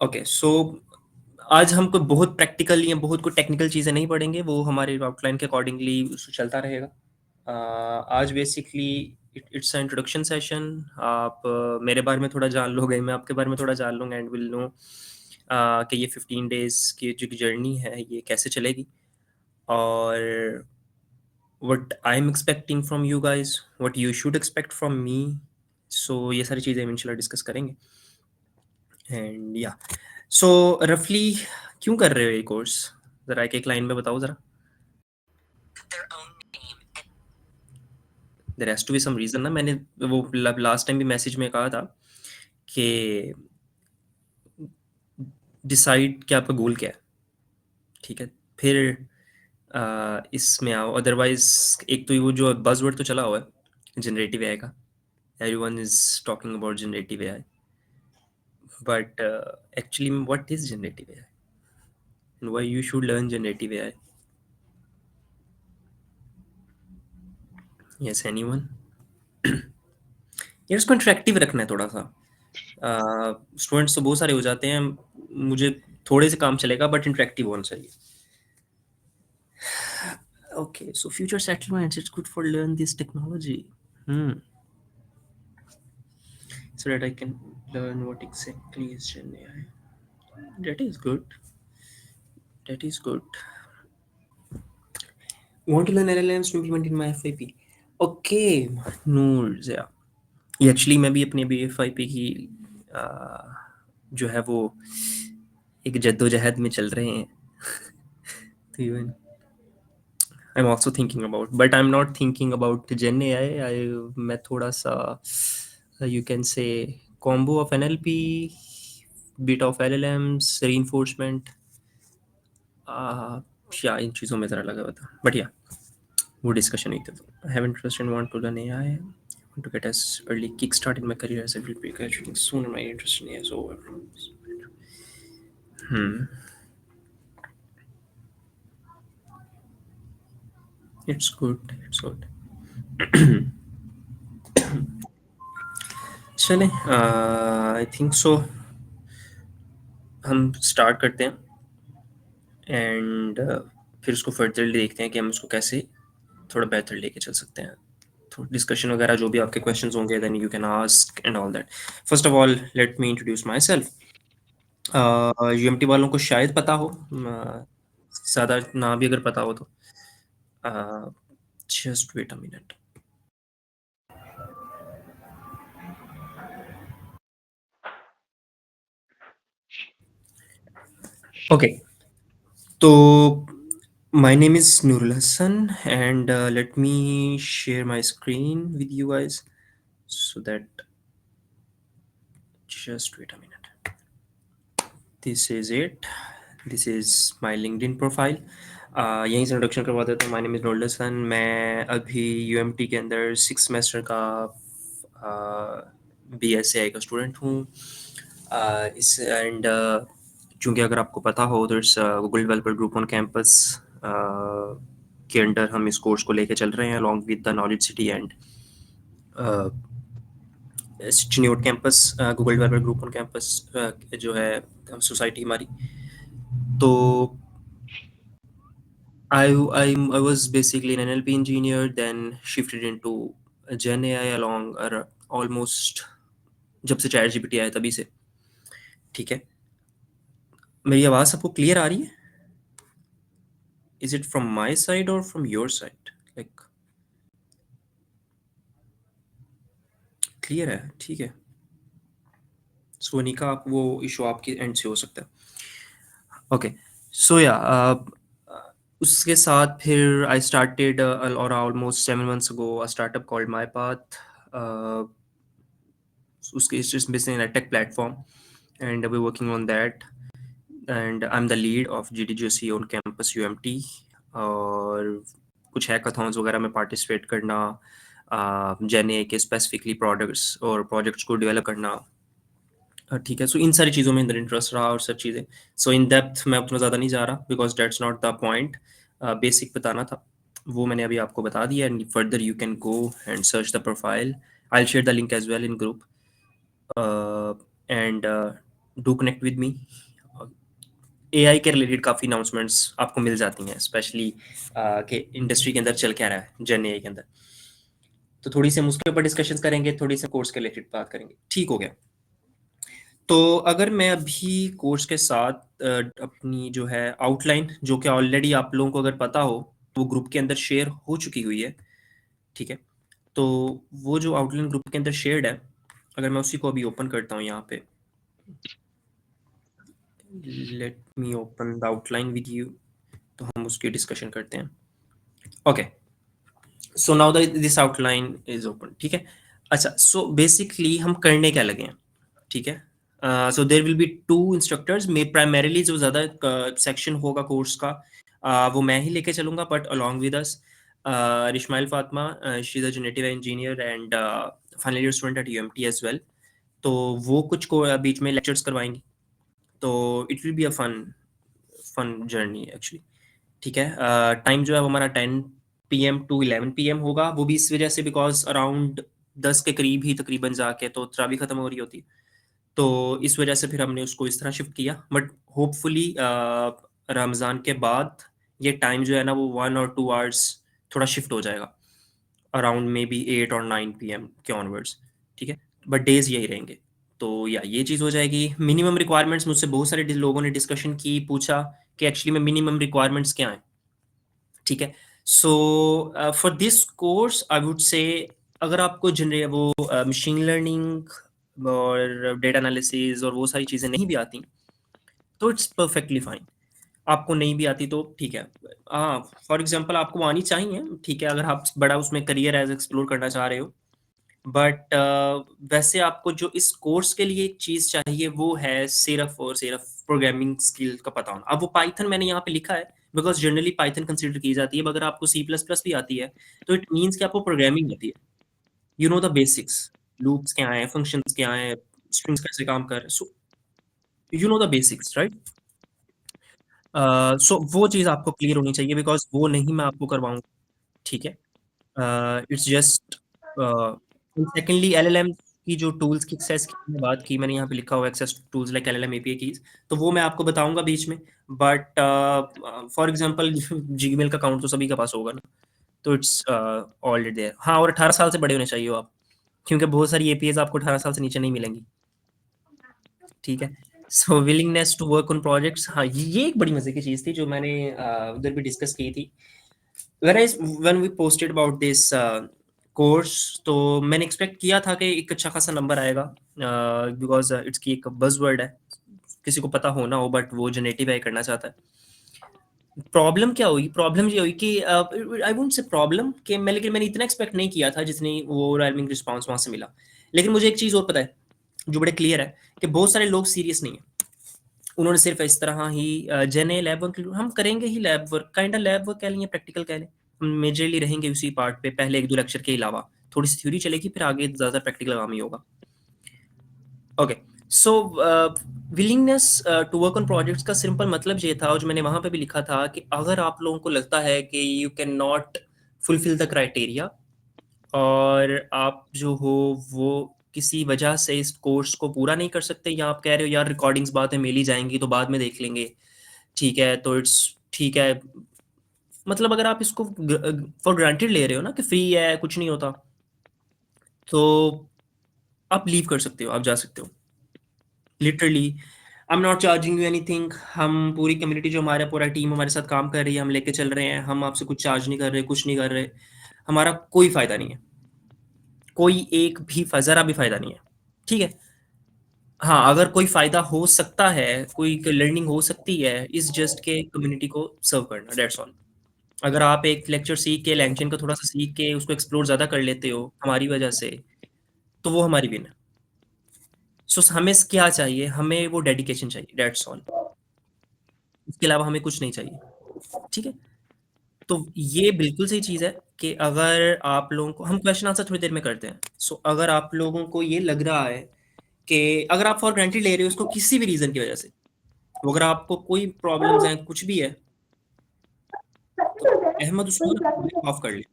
Okay, सो आज हम कोई बहुत प्रैक्टिकल या बहुत कोई टेक्निकल चीज़ें नहीं पढ़ेंगे, वो हमारे आउटलाइन के अकॉर्डिंगली चलता रहेगा। आज basically it's a introduction session. आप मेरे बारे में थोड़ा जान लोगे, मैं आपके बारे में थोड़ा जान लूँगा एंड विल नो कि ये 15 डेज़ की जो जर्नी है, ये कैसे चलेगी और what I am expecting from you guys, what you should expect from me. So ये सारी चीज़ें हम इंशाल्लाह डिस्कस करेंगे। एंड या सो रफली क्यों कर रहे हो ये कोर्स? ज़रा एक-एक लाइन में बताओ ज़रा। There has to be some reason ना। मैंने वो लास्ट टाइम भी मैसेज में कहा था कि डिसाइड कि आपका गोल क्या है, ठीक है? फिर इसमें आओ। अदरवाइज़ एक तो वो जो बज़वर्ड तो चला हुआ है जनरेटिव एआई का। Everyone is talking about generative AI, but actually what is generative AI and why you should learn generative AI? Yes, anyone? यार इसको इंटरेक्टिव रखना है थोड़ा सा। स्टूडेंट्स तो बहुत सारे हो जाते हैं, मुझे थोड़े से काम चलेगा बट इंटरेक्टिव होना चाहिए। Okay, so future settlements, it's good for learn this technology. So that I can learn what exactly is Gen AI. That is good. That is good. Want to learn LLMs to implement in my FIP? Okay, Noor, yeah. ये actually मैं भी अपने अभी FIP की आ, जो है वो एक जद्दोजहद में चल रहे हैं। तो even I'm also thinking about, but I'm not thinking about Gen AI. मैं थोड़ा सा you can say combo of NLP, bit of LLMs, reinforcement, या इन चीज़ों में ज़रा लगा हुआ था, बट या वो डिस्कशन नहीं था। I have interest and want to learn AI. Want to get as early kickstart in my career as I will be graduating sooner. My interest in AI is over. It's good. It's good. चलें, आई think सो हम start करते हैं and फिर उसको further देखते हैं कि हम उसको कैसे थोड़ा बेहतर लेके चल सकते हैं। तो डिस्कशन वगैरह जो भी आपके क्वेश्चंस होंगे then you can ask and all that. First of all let me introduce myself. UMT वालों को शायद पता हो, ज़्यादा ना भी अगर पता हो तो just wait a minute. Okay, तो my name is Nurul Hassan and let me share my screen with you guys so that just wait a minute. This is it. This is my LinkedIn profile. यहीं से introduction करवा देता हूँ। My name is Noorul Hasan. मैं अभी UMT के अंदर 6 semester का BSAI का स्टूडेंट हूँ। इस एंड चूँकि अगर आपको पता हो तो it's Google developer group on campus के अंडर हम इस कोर्स को लेके चल रहे हैं along with the knowledge city and Chiniot campus. Google developer group on campus जो है सोसाइटी हमारी। तो I was basically an NLP engineer, then shifted into Gen AI along almost जब से चैट जीपीटी आया तभी से। ठीक है, मेरी आवाज़ सबको क्लियर आ रही है? Is it from my side और from your side? Like clear है? ठीक है, सोनिका, आप वो इशू आपके एंड से हो सकता है। ओके, सो या उसके साथ फिर आई स्टार्टेड और almost 7 months ago a startup called MyPath. उसके it's just based in take platform and we're working on that, and I'm the lead of GDGC on campus UMT। और कुछ हैकाथॉन्स वगैरह में पार्टिसिपेट करना, जेन ए के specifically products और projects को develop करना। ठीक है, सो इन सारी चीज़ों में अंदर इंटरेस्ट रहा और सब चीज़ें। सो इन डेप्थ मैं उतना ज़्यादा नहीं जा रहा because that's not the point. Basic बताना था, वो मैंने अभी आपको बता दिया and further you can go and search the profile. I share the link as well in group and do connect with me. AI के रिलेटेड काफ़ी अनाउंसमेंट्स आपको मिल जाती हैं, स्पेशली कि इंडस्ट्री के अंदर चल क्या रहा है जेन एआई के अंदर। तो थोड़ी सी हम उसके ऊपर डिस्कशन करेंगे, थोड़ी सी कोर्स के रिलेटेड बात करेंगे। ठीक हो गया। तो अगर मैं अभी कोर्स के साथ अपनी जो है आउटलाइन, जो कि ऑलरेडी आप लोगों को अगर पता हो, वो ग्रुप के अंदर शेयर हो चुकी हुई है, ठीक है। तो वो जो आउटलाइन ग्रुप के अंदर शेयर्ड है, अगर मैं उसी को अभी ओपन करता हूँ यहाँ पे, let me open the outline with you, तो हम उसकी डिस्कशन करते हैं। Okay, so now this outline is open, ठीक है। अच्छा, सो बेसिकली हम करने क्या लगे हैं, ठीक है। So there will be two instructors, may primarily जो ज़्यादा सेक्शन होगा कोर्स का, वो मैं ही लेके चलूंगा, but along with us Rishmail Fatima, she is a generative engineer and final year student at UMT as well. तो वो कुछ को बीच में लेक्चर्स करवाएंगी, तो it will be a fun fun journey actually, ठीक है। टाइम जो है वो हमारा 10 PM टू 11 PM होगा, वो भी इस वजह से बिकॉज अराउंड 10 के करीब ही तकरीबन जाके तो तरावी खत्म हो रही होती, तो इस वजह से फिर हमने उसको इस तरह शिफ्ट किया। बट होपफुली रमज़ान के बाद ये टाइम जो है ना वो 1 और 2 आवर्स थोड़ा शिफ्ट हो जाएगा, अराउंड मे बी 8 और 9 PM के ऑनवर्ड्स, ठीक है। बट डेज यही रहेंगे। तो या ये चीज़ हो जाएगी। मिनिमम रिक्वायरमेंट्स मुझसे बहुत सारे लोगों ने डिस्कशन की, पूछा कि एक्चुअली में मिनिमम रिक्वायरमेंट्स क्या हैं, ठीक है। So for this course I would से, अगर आपको जनरे वो मशीन लर्निंग और डेटा एनालिसिस और वो सारी चीज़ें नहीं भी आती, तो इट्स परफेक्टली फाइन। आपको नहीं भी आती तो ठीक है, हाँ, फॉर एग्जांपल आपको आनी चाहिए, ठीक है, अगर आप बड़ा उसमें करियर एज एक्सप्लोर करना चाह रहे हो। बट वैसे आपको जो इस कोर्स के लिए एक चीज़ चाहिए वो है सिर्फ और सिर्फ प्रोग्रामिंग स्किल का पता होना। अब वो पाइथन मैंने यहाँ पे लिखा है बिकॉज जनरली पाइथन कंसिडर की जाती है, मगर आपको सी प्लस प्लस भी आती है, तो इट मीन्स कि आपको प्रोग्रामिंग आती है, you know the basics, loops क्या हैं, फंक्शंस क्या हैं, स्ट्रिंग्स कैसे काम कर रहे हैं, so you know the basics, right. So वो चीज़ आपको क्लियर होनी चाहिए बिकॉज वो नहीं मैं आपको करवाऊंगा, ठीक है। इट्स जस्ट सेकेंडली एलएलएम की जो टूल्स की एक्सेस की मैंने बात की, मैंने यहाँ पे लिखा हुआ access tools like LLM API keys, तो वो मैं आपको बताऊंगा बीच में। बट फॉर एग्जांपल जीमेल का अकाउंट तो सभी के पास होगा ना, तो इट्स ऑलरेडी देयर। हाँ, और 18 साल से बड़े होने चाहिए हो आप, क्योंकि बहुत सारी एपीआईज आपको 18 साल से नीचे नहीं मिलेंगी, ठीक है। So willingness to work on projects, हाँ ये एक बड़ी मजे की चीज़ थी जो मैंने उधर भी डिस्कस की थी। when we posted about this course, तो मैंने एक्सपेक्ट किया था कि एक अच्छा खासा नंबर आएगा, बिकॉज इट्स की एक बज़वर्ड है, किसी को पता होना हो, बट वो जनरेटिव एआई करना चाहता है। प्रॉब्लम क्या हुई, प्रॉब्लम ये हुई कि आई वुडंट से प्रॉब्लम कि मैं, लेकिन मैंने इतना एक्सपेक्ट नहीं किया था जितनी वो ओवरवेलमिंग रिस्पांस वहां से मिला। लेकिन मुझे एक चीज़ और पता है जो बड़े क्लियर है, कि बहुत सारे लोग सीरियस नहीं है। उन्होंने सिर्फ इस तरह ही जने लैब वर्क हम करेंगे ही, lab work kind lab work कह लें, प्रैक्टिकल कह लें, हम मेजरली रहेंगे उसी पार्ट पे, पहले 1-2 लेक्चर के अलावा थोड़ी सी थ्योरी चलेगी, फिर आगे ज़्यादा प्रैक्टिकल काम ही होगा। Okay, so willingness to work on projects का सिंपल मतलब ये था, और जो मैंने वहां पे भी लिखा था, कि अगर आप लोगों को लगता है कि you can not fulfil the criteria, और आप जो हो वो किसी वजह से इस कोर्स को पूरा नहीं कर सकते, या आप कह रहे हो यार रिकॉर्डिंग्स बाद में मिल ही जाएंगी तो बाद में देख लेंगे, ठीक है, तो इट्स ठीक है। मतलब अगर आप इसको फॉर ग्रांटेड ले रहे हो ना कि फ्री है कुछ नहीं होता, तो आप लीव कर सकते हो, आप जा सकते हो, literally. I am not charging you anything. हम पूरी कम्युनिटी जो हमारा पूरा टीम हमारे साथ काम कर रही है, हम लेके चल रहे हैं, हम आपसे कुछ चार्ज नहीं कर रहे, कुछ नहीं कर रहे, हमारा कोई फायदा नहीं है, कोई एक भी जरा भी फायदा नहीं है, ठीक है। हाँ, अगर कोई फायदा हो सकता है, कोई लर्निंग हो सकती है, इस जस्ट के कम्युनिटी को सर्व करना, दैट्स ऑल। अगर आप एक लेक्चर सीख के लैंग्वेज को थोड़ा सा सीख के उसको एक्सप्लोर ज्यादा कर लेते हो हमारी वजह से, तो वो हमारी विन है। सो हमें क्या चाहिए, हमें वो डेडिकेशन चाहिए, दैट्स ऑल। इसके अलावा हमें कुछ नहीं चाहिए, ठीक है। तो ये बिल्कुल सही चीज है कि अगर आप लोगों को, हम क्वेश्चन आंसर थोड़ी देर में करते हैं, सो अगर आप लोगों को ये लग रहा है कि अगर आप फॉर ग्रांटेड ले रहे हो उसको किसी भी रीजन की वजह से, तो अगर आपको कोई प्रॉब्लम्स हैं, कुछ भी है, तो अहमद उसको ऑफ कर ले।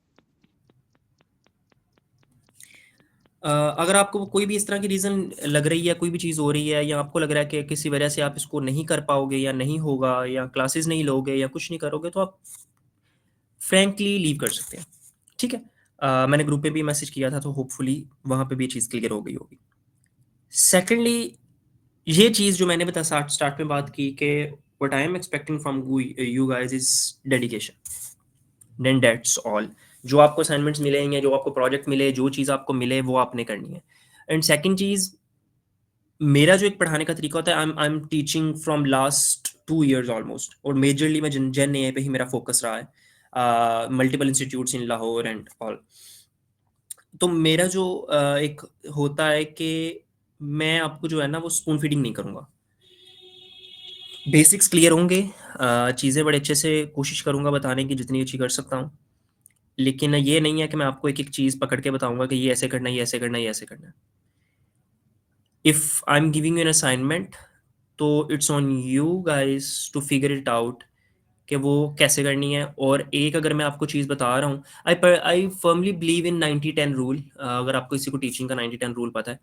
अगर आपको कोई भी इस तरह की रीज़न लग रही है, कोई भी चीज़ हो रही है या आपको लग रहा है कि किसी वजह से आप इसको नहीं कर पाओगे या नहीं होगा या क्लासेस नहीं लोगे या कुछ नहीं करोगे, तो आप फ्रैंकली लीव कर सकते हैं। ठीक है? मैंने ग्रुप पे भी मैसेज किया था, तो होपफुली वहाँ पे भी ये चीज़ क्लियर हो गई होगी। सेकंडली, ये चीज़ जो मैंने बता स्टार्ट स्टार्ट में बात की कि what I am expecting from you guys is dedication, then that's all. जो आपको असाइनमेंट्स मिलेंगे, जो आपको प्रोजेक्ट मिले, जो चीज़ आपको मिले, वो आपने करनी है। एंड सेकंड चीज़, मेरा जो एक पढ़ाने का तरीका होता है, I am teaching from last 2 years almost, और मेजरली मैं जेन ए पे ही मेरा फोकस रहा है, multiple institutes in Lahore and all. तो मेरा जो एक होता है कि मैं आपको जो है ना वो स्पून फीडिंग नहीं करूँगा। बेसिक्स क्लियर होंगे, चीज़ें बड़े अच्छे से कोशिश करूँगा बताने की जितनी अच्छी कर सकता हूँ। लेकिन ये नहीं है कि मैं आपको एक-एक चीज़ पकड़ के बताऊँगा कि ये ऐसे करना है, ये ऐसे करना है, ये ऐसे करना है। If I am giving you an assignment, तो it's on you guys to figure it out कि वो कैसे करनी है। और एक अगर मैं आपको चीज़ बता रहा हूँ, I firmly believe in 90-10 rule. अगर आपको किसी को टीचिंग का 90-10 रूल पता है,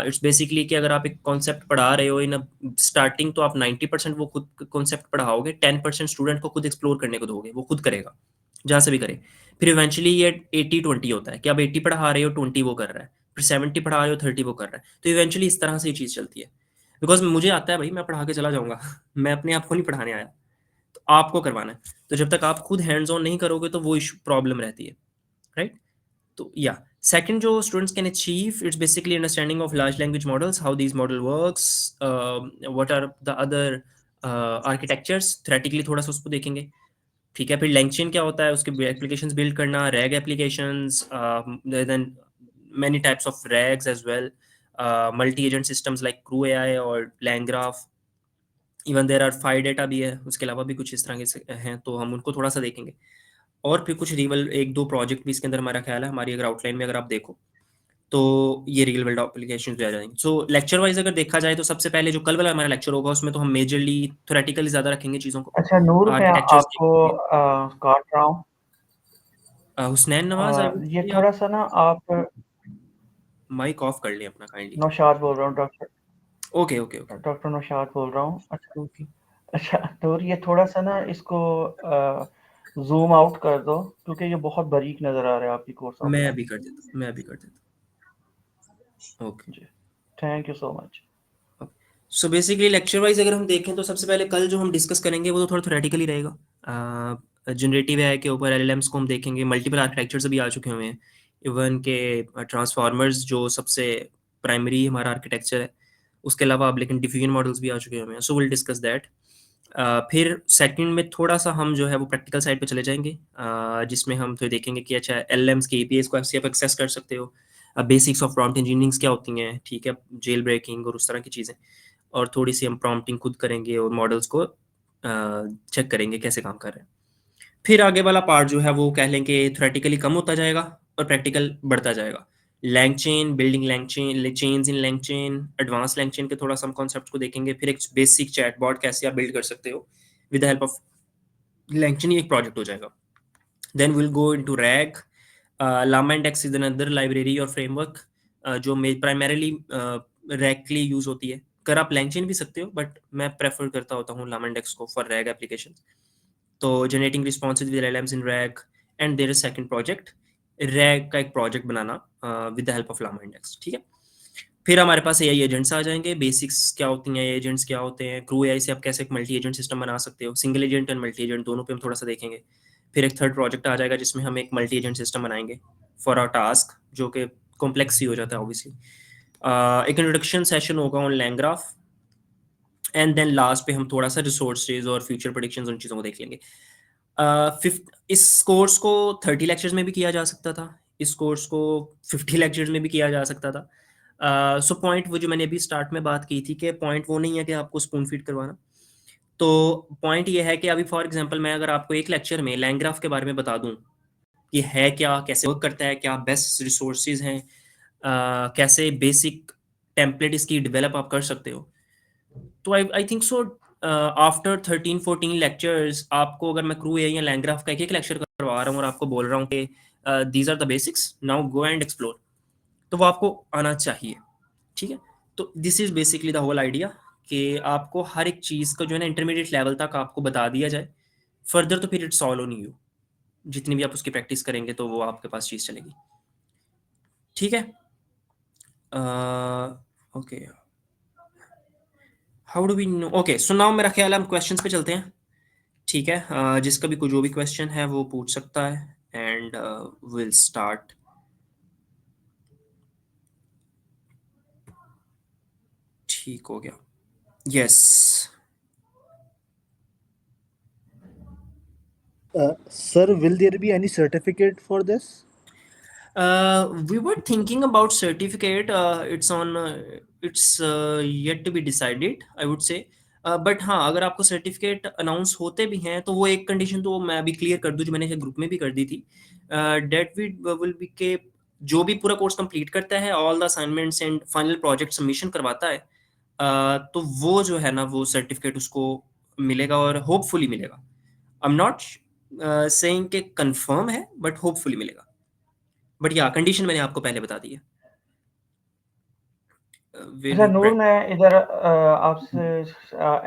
इट्स बेसिकली कि अगर आप एक कॉन्सेप्ट पढ़ा रहे हो इन स्टार्टिंग, तो आप 90% वो खुद कॉन्सेप्ट पढ़ाओगे, 10% स्टूडेंट को खुद एक्सप्लोर करने को दोगे, वो खुद करेगा जहाँ से भी करे। फिर इवेंचुअली ये 80-20 होता है कि आप 80 पढ़ा रहे हो, 20 वो कर रहा है, फिर 70 पढ़ा रहे हो, 30 वो कर रहा है। तो इवेंचुअली इस तरह से ये चीज़ चलती है। बिकॉज मुझे आता है भाई, मैं पढ़ा के चला जाऊँगा मैं अपने आप को नहीं पढ़ाने आया, तो आपको करवाना है। तो जब तक आप खुद हैंड्स ऑन नहीं करोगे, तो वो इशू प्रॉब्लम रहती है, राइट? तो या सेकंड जो students can achieve, it's basically understanding of large language models, how these model works, what are the other architectures, theoretically थोड़ा सा उसको देखेंगे। ठीक है? फिर लैंगचेन क्या होता है, उसके एप्लीकेशंस बिल्ड करना, RAG applications, then many types of rags as well, multi-agent systems like CrewAI और LangGraph, even there are five data भी है, उसके अलावा भी कुछ इस तरह के हैं, तो हम उनको थोड़ा सा देखेंगे। और फिर कुछ रियल एक दो प्रोजेक्ट भी इसके अंदर हमारा ख्याल है, हमारी अगर आउटलाइन में अगर आप देखो, तो ये रियल वर्ल्ड एप्लीकेशन भी आ जाएंगे। सो लेक्चर वाइज अगर देखा जाए, तो सबसे पहले जो कल वाला हमारा लेक्चर होगा, उसमें तो हम मेजरली थोरेटिकली ज़्यादा रखेंगे चीज़ों को, अच्छा नूर, मैं आर्किटेक्चर्स आपको देखेंगे। काट रहा हूँ। हुसनैन नवाज, आई ये वुड, आप थोड़ा सा ना आप माइक ऑफ कर लें अपना काइंडली। नौशाद बोल रहा हूँ, doctor okay okay okay doctor Naushad बोल रहा हूँ। अच्छा ओके। अच्छा, नूर ये थोड़ा सा ना इसको जूम आउट कर दो, क्योंकि ये बहुत बारीक नज़र आ रहा है आपकी कोर्स मैं आउटलाइन। अभी कर देता हूँ, मैं अभी कर देता हूँ। ओके। जी, thank you so much. So basically lecture wise अगर हम देखें, तो सबसे पहले कल जो हम डिस्कस करेंगे, वो तो थोड़ा थोरेटिकली रहेगा। जनरेटिव एआई के ऊपर एलएलएम्स को हम देखेंगे, मल्टीपल आर्किटेक्चर्स अभी आ चुके हुए हैं, इवन के ट्रांसफार्मर्स जो सबसे प्राइमरी हमारा आर्किटेक्चर है, उसके अलावा अब लेकिन डिफ्यूजन मॉडल्स भी आ चुके हुए हैं, सो विल डिस्कस दैट। फिर सेकंड में थोड़ा सा हम जो है वो प्रैक्टिकल साइड पे चले जाएंगे, जिसमें हम फिर देखेंगे कि अच्छा एलएलएम्स के एपीआईज को ऐसे आप एक्सेस कर सकते हो, बेसिक्स ऑफ प्रॉम्प्ट इंजीनियरिंग क्या होती हैं, ठीक है, जेल ब्रेकिंग और उस तरह की चीज़ें। और थोड़ी सी हम प्रॉम्प्टिंग खुद करेंगे और मॉडल्स को चेक करेंगे कैसे काम कर रहे हैं। फिर आगे वाला पार्ट जो है वो कह लें कि थ्योरेटिकली कम होता जाएगा और प्रैक्टिकल बढ़ता जाएगा। LangChain, building LangChain, chains in LangChain, advance LangChain के थोड़ा सा हम कॉन्सेप्ट को देखेंगे। फिर एक बेसिक चैटबॉट कैसे आप बिल्ड कर सकते हो with the help of LangChain, एक प्रोजेक्ट हो जाएगा। Then will go into RAG. llama index is another library और फ्रेमवर्क, जो प्राइमरीली रैग के लिए यूज होती है। कर आप लैंगचेन भी सकते हो, बट मैं प्रेफर करता होता हूँ llama index को फॉर रैग एप्लीकेशन। तो generating responses with LLMs in RAG, and there is second project, RAG का एक प्रोजेक्ट बनाना with the help of llama index। ठीक है? फिर हमारे पास एआई एजेंट्स आ जाएंगे, बेसिक्स क्या होती हैं, एजेंट्स क्या होते हैं, क्रू एआई से आप कैसे एक मल्टी एजेंट सिस्टम बना सकते हो, single agent and multi agent दोनों पे हम थोड़ा सा देखेंगे। फिर एक थर्ड प्रोजेक्ट आ जाएगा, जिसमें हम एक मल्टी एजेंट सिस्टम बनाएंगे फॉर आवर टास्क, जो कि कॉम्प्लेक्स ही हो जाता है ऑब्वियसली। एक इंट्रोडक्शन सेशन होगा on LangGraph, and then last पे हम थोड़ा सा रिसोर्सेज और फ्यूचर प्रेडिक्शंस, उन चीज़ों को देख लेंगे। फिफ्थ, इस कोर्स को 30 लेक्चर्स में भी किया जा सकता था, इस कोर्स को 50 लेक्चर्स में भी किया जा सकता था। सो पॉइंट वो जो मैंने अभी स्टार्ट में बात की थी कि पॉइंट वो नहीं है कि आपको स्पून फीड करवाना। तो पॉइंट ये है कि अभी फॉर एग्जांपल मैं अगर आपको एक लेक्चर में लैंग्राफ के बारे में बता दूं कि है क्या, कैसे वर्क करता है, क्या बेस्ट रिसोर्सेज हैं, कैसे बेसिक टेम्पलेट इसकी डेवलप आप कर सकते हो, तो आई थिंक सो आफ्टर 13-14 लेक्चर्स, आपको अगर मैं क्रू या लैंग्राफ का एक एक लेक्चर करवा रहा हूँ और आपको बोल रहा हूँ कि these are the basics, now go and explore, तो वो आपको आना चाहिए, ठीक है। तो this is basically the whole idea कि आपको हर एक चीज़ का जो है ना इंटरमीडिएट लेवल तक आपको बता दिया जाए, फर्दर तो फिर इट्स ऑल ऑन यू, जितनी भी आप उसकी प्रैक्टिस करेंगे तो वो आपके पास चीज़ चलेगी, ठीक है। Okay, how do we know, okay so now मेरा ख्याल है हम क्वेश्चंस पे चलते हैं, ठीक है। जिसका भी कोई जो भी क्वेश्चन है वो पूछ सकता है, एंड विल स्टार्ट। ठीक हो गया, yes. Sir, will there be any certificate for this? We were thinking about certificate. It's yet to be decided, I would say. But हाँ, अगर आपको सर्टिफिकेट अनाउंस होते भी हैं तो वो एक कंडीशन तो मैं अभी क्लियर कर दूं जो मैंने ग्रुप में भी कर दी थी, डेट वी विल बी के जो भी पूरा कोर्स कंप्लीट करता है, all the assignments and final project submission करवाता है, तो वो जो है ना वो सर्टिफिकेट उसको मिलेगा और होपफुली मिलेगा। आई एम नॉट सेइंग कि कंफर्म है, बट होपफुली मिलेगा। बट या कंडीशन मैंने आपको पहले बता दी है। विल अच्छा यू नूर, मैं इधर आपसे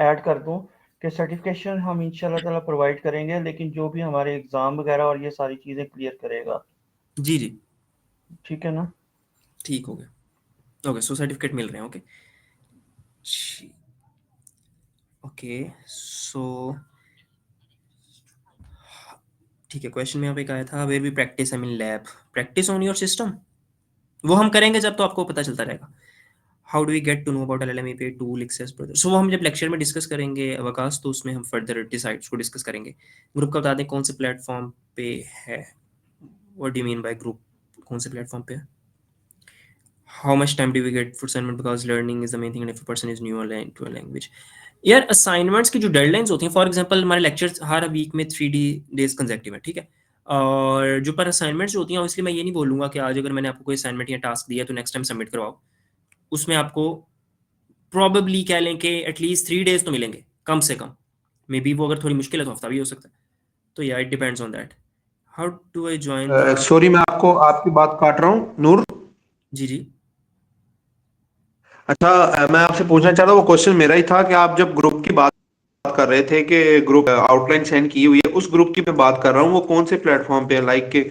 ऐड कर दूं कि सर्टिफिकेशन हम इंशाल्लाह ताला प्रोवाइड करेंगे, लेकिन जो भी हमारे एग्ज़ाम वगैरह और ये सारी चीज़ें क्लियर करेगा, जी जी, ठीक है ना? ठीक हो गया। ओके, सो सर्टिफिकेट मिल रहे हैं, ओके। ओके सो ठीक है, क्वेश्चन में यहाँ पे कहा था where we practice, I mean lab practice on your system, वो हम करेंगे जब तो आपको पता चलता रहेगा। How do we get to know about LLM API tool access brother, so वो हम जब लेक्चर में डिस्कस करेंगे अवकाश, तो उसमें हम फर्दर डिसाइड उसको डिस्कस करेंगे। ग्रुप का बता दें कौन से प्लेटफॉर्म पे है, what do you mean by group, कौन से प्लेटफॉर्म पे है। How much time do we get for assignment, because learning is the main thing and if a person is new to a language, यार assignments की जो deadlines होती हैं, for example हमारे लेक्चर्स हर वीक में 3 डेज कंसेक्टिव है, ठीक है। और जो पर असाइनमेंट्स होती हैं इसलिए मैं ये नहीं बोलूँगा कि आज अगर मैंने आपको कोई असाइनमेंट या टास्क दिया तो नेक्स्ट टाइम सबमिट करवाओ, उसमें आपको प्रॉबेबली कह लें कि एटलीस्ट 3 डेज तो मिलेंगे कम से कम, मे बी वो अगर थोड़ी मुश्किल है तो हफ्ता भी हो सकता है, तो या it depends on that. How do I join the, sorry, मैं आपको आपकी बात काट रहा हूँ नूर। जी जी अच्छा, मैं आपसे पूछना चाह रहा हूँ, वो क्वेश्चन मेरा ही था कि आप जब ग्रुप की बात कर रहे थे कि ग्रुप आउटलाइन सेंड की हुई है, उस ग्रुप की मैं बात कर रहा हूँ, वो कौन से प्लेटफॉर्म पे है, लाइक के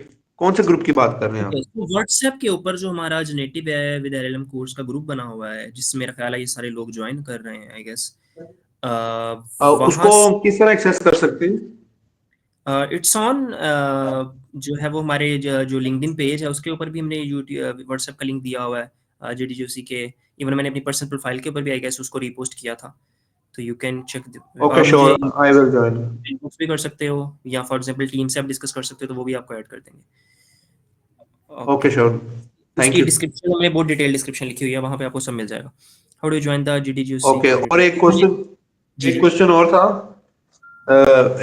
कौन से ग्रुप की बात कर रहे हैं ओके, आप? तो व्हाट्सएप के ऊपर जो हमारा जेनेटिव है विद एलएलएम कोर्स का ग्रुप बना हुआ है, जिसमें मेरा ख्याल है ये सारे लोग ज्वाइन कर रहे हैं आई गेस, वहाँ उसको किस तरह एक्सेस कर सकते हैं? इट्स ऑन, जो है वो हमारे जो लिंक्डइन पेज है उसके ऊपर भी हमने यूट्यूब व्हाट्सएप का लिंक दिया हुआ है, जेडीजूसी के, इवन मैंने अपनी पर्सनल प्रोफाइल के ऊपर भी आई गेस उसको रीपोस्ट किया था, तो यू कैन चेक। ओके, आप मुझे sure, I will join. Inbox भी कर सकते हो, या फॉर एग्जांपल टीम से आप डिस्कस कर सकते हो तो वो भी आपको ऐड कर देंगे। ओके, ओके, श्योर, थैंक उसकी यू। डिस्क्रिप्शन में बहुत डिटेल डिस्क्रिप्शन लिखी हुई है, वहां पे आपको सब मिल जाएगा। How do join the GDGC okay, और कम्युनिटी, जी एक जी। क्वेश्चन और था।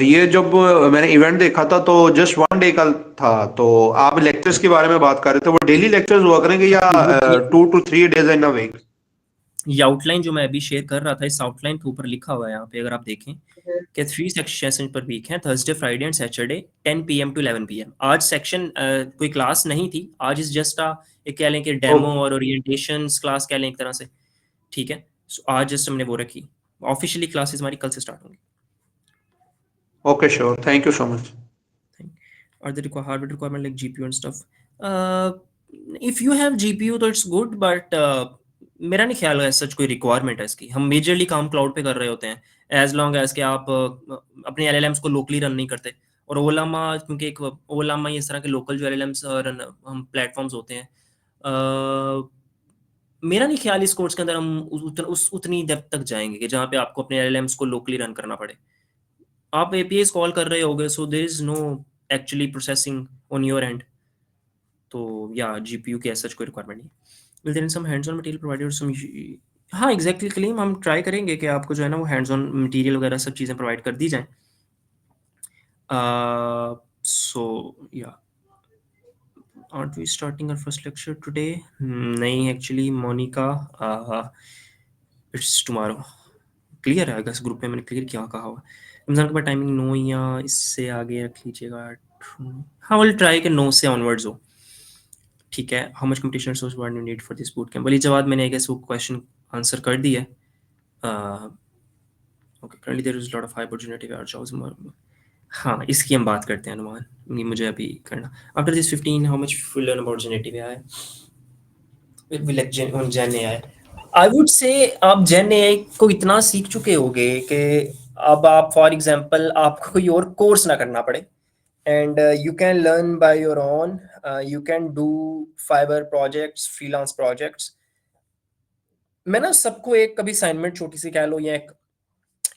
ये जब मैंने इवेंट देखा था तो जस्ट 1 डे का था, तो आप लेक्चर्स के बारे में बात कर रहे थे, वो डेली लेक्चर्स हुआ करेंगे या ये 2 to 3 days in a week? ये आउटलाइन जो मैं अभी शेयर कर रहा था, इस आउटलाइन के ऊपर लिखा हुआ है यहाँ पे, अगर आप देखें कि 3 सेक्शन पर वीक हैं, Thursday Friday and Saturday 10 PM to 11 PM। आज सेक्शन कोई क्लास नहीं थी, आज इस जस्ट एक कह लें कि डेमो और ओरिएंटेशन क्लास कह लें एक तरह से, ठीक है। सो आज जस्ट हमने वो रखी, ऑफिशियली क्लासेस हमारी कल से स्टार्ट होंगी। Okay, sure, thank you so much. Or the require hardware requirement like GPU and stuff. If you have GPU तो it's good, but मेरा नहीं ख्याल है सच कोई रिक्वायरमेंट है इसकी। हम मेजरली काम क्लाउड पे कर रहे होते हैं, एज लॉन्ग एज के आप अपने एलएलएम्स को लोकली रन नहीं करते। और ओलामा, क्योंकि एक ओलामा इस तरह के लोकल जो एलएलएम्स रन हम प्लेटफॉर्म्स होते हैं, मेरा नहीं ख्याल इस कोर्स के अंदर हम उतनी डेप्थ तक जाएंगे कि जहाँ पे आपको अपने एलएलएम्स को लोकली रन करना पड़े। आप एपीआईज कॉल कर रहे होगे, so there is no actually processing on your end, तो या जीपीयू की ऐसा कोई रिक्वायरमेंट नहीं। Will there some hands on material provided some, हाँ एग्जैक्टली क्लेम हम ट्राई करेंगे कि आपको जो है ना वो हैंड्स ऑन मटेरियल वगैरह सब चीज़ें प्रोवाइड कर दी जाएं। सो या aren't we starting our first lecture today? नहीं actually Monica, it's tomorrow. Clear है, अगस्त ग्रुप में मैंने क्लियर क्या कहा हुआ। रमजान के बाद टाइमिंग 9 या इससे आगे रख लीजिएगा। हाँ विल ट्राई के 9 से ऑनवर्ड्स हो, ठीक है, how much competition resource one you need for this boot camp? वली जवाब मैंने आई गेस वो क्वेश्चन आंसर कर दिया है। Okay, currently there is lot of opportunity for jobs. हाँ, इसकी हम बात करते हैं अनुमान, ये मुझे अभी करना। After this 15 how much full learn about generative AI will on gen AI. I would say आप जेन एआई को इतना सीख चुके होगे कि अब आप फॉर एग्जांपल आपको कोई और कोर्स ना करना पड़े, and you can learn by your own. You can do Fiverr projects, freelance projects. मैं ना सबको एक कभी असाइनमेंट छोटी सी कह लो या एक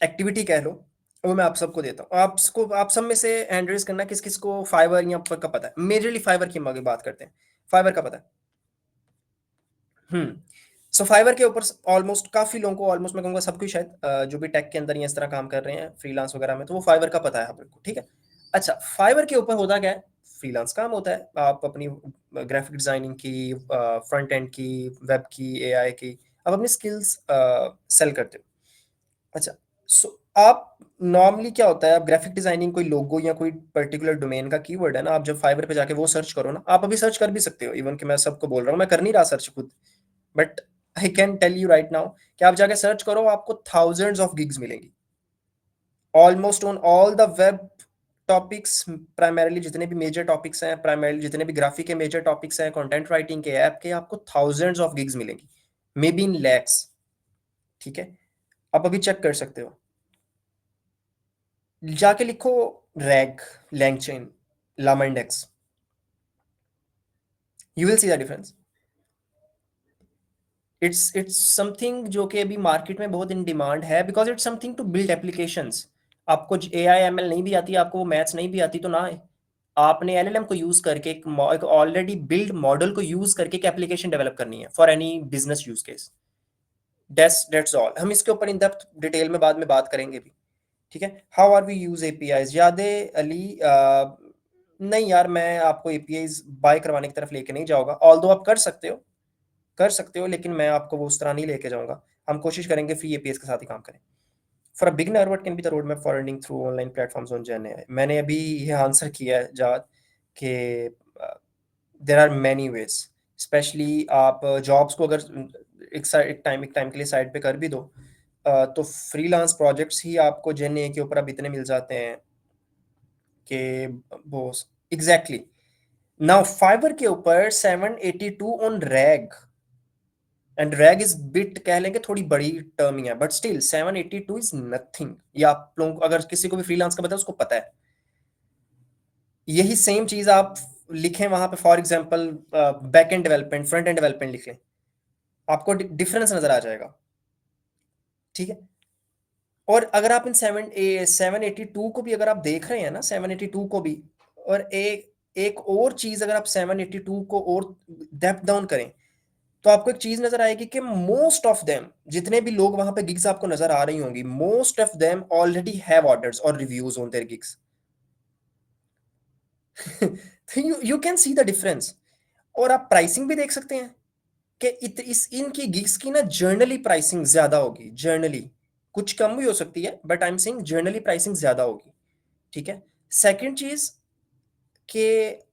एक्टिविटी कह लो, वो मैं आप सबको देता हूँ। आप सब में से हैंड रेज करना किस किस को फाइवर या का पता है। मेजरली फाइवर की आगे बात करते हैं, फाइवर का पता है। सो फाइवर के ऊपर ऑलमोस्ट काफी लोगों को, ऑलमोस्ट मैं कहूँगा सबको शायद, जो भी टेक के अंदर या इस तरह काम कर रहे हैं फ्रीलांस वगैरह में, तो वो फाइवर का पता है आप लोग को, ठीक है। अच्छा, फाइवर के ऊपर होता क्या है, फ्रीलांस काम होता है, आप अपनी ग्राफिक डिजाइनिंग की, फ्रंट एंड की, वेब की, एआई की, आप अपनी स्किल्स सेल करते हो। अच्छा, सो आप नॉर्मली क्या होता है, आप ग्राफिक डिजाइनिंग कोई लोगो या कोई पर्टिकुलर डोमेन का कीवर्ड है ना, आप जब फाइवर पे जाके वो सर्च करो ना, आप अभी सर्च कर भी सकते हो, इवन कि मैं सबको बोल रहा हूँ, मैं कर नहीं रहा सर्च खुद, but I can tell you right now कि आप जाके सर्च करो, आपको थाउजेंड्स ऑफ गिग्स मिलेंगी almost on all the web topics. Primarily जितने भी मेजर टॉपिक्स हैं, प्राइमरीली जितने भी ग्राफिक के मेजर टॉपिक्स हैं, कंटेंट राइटिंग के, ऐप के, आपको थाउजेंड्स ऑफ गिग्स मिलेंगी, मे बी इन लैक्स, ठीक है। आप अभी चेक कर सकते हो, जाके लिखो RAG, LangChain, llama index, you will see the difference. It's something जो कि अभी मार्केट में बहुत इन डिमांड है, because it's something to build applications. आपको एआई एमएल नहीं भी आती, आपको मैथ्स नहीं भी आती, तो ना है, आपने एलएलएम को यूज करके एक ऑलरेडी बिल्ड मॉडल को यूज करके एक एप्लीकेशन डेवलप करनी है for any business use case. That's all. हम इसके ऊपर इन डेप्थ डिटेल में बाद में बात करेंगे भी, ठीक है। How are we use APIs? यादे अली, नहीं यार, मैं आपको एपीआईज बाय करवाने की तरफ लेके नहीं जाऊंगा, ऑल्दो आप कर सकते हो, लेकिन मैं आपको वो उस तरह नहीं लेके जाऊंगा। हम कोशिश करेंगे फ्री एपीएस के साथ ही काम करें। For a beginner what can be the road map for earning through online platforms on gen AI? मैंने अभी ये आंसर किया है जाद कि there are many ways, specially आप जॉब्स को अगर एक टाइम के लिए साइड पे कर भी दो, तो फ्रीलांस प्रोजेक्ट्स ही आपको जेन एआई के ऊपर अब इतने मिल जाते हैं कि वो एग्जैक्टली। नाउ फाइवर के ऊपर 782 on rag, and rag is bit कह लेंगे थोड़ी बड़ी टर्म ही है, बट स्टिल 782 इज नथिंग। ये आप लोगों को, अगर किसी को भी फ्रीलांस का पता है, उसको पता है। यही सेम चीज आप लिखें वहां पे, for example back and development, front end development लिख लें, आपको डिफरेंस नजर आ जाएगा, ठीक है। और अगर आप इन 782 को भी अगर आप देख रहे हैं ना, 782 को भी, और एक और चीज अगर आप 782 को और डेप्थ डाउन करें, तो आपको एक चीज नजर आएगी कि मोस्ट ऑफ देम, जितने भी लोग वहां पे गिग्स आपको नजर आ रही होंगी, most of them already have orders और reviews on their gigs. You can see the difference. और आप प्राइसिंग भी देख सकते हैं कि इनकी गिग्स की ना जर्नली प्राइसिंग ज्यादा होगी, जर्नली कुछ कम भी हो सकती है, but I am saying generally pricing ज्यादा होगी, ठीक है। सेकंड चीज कि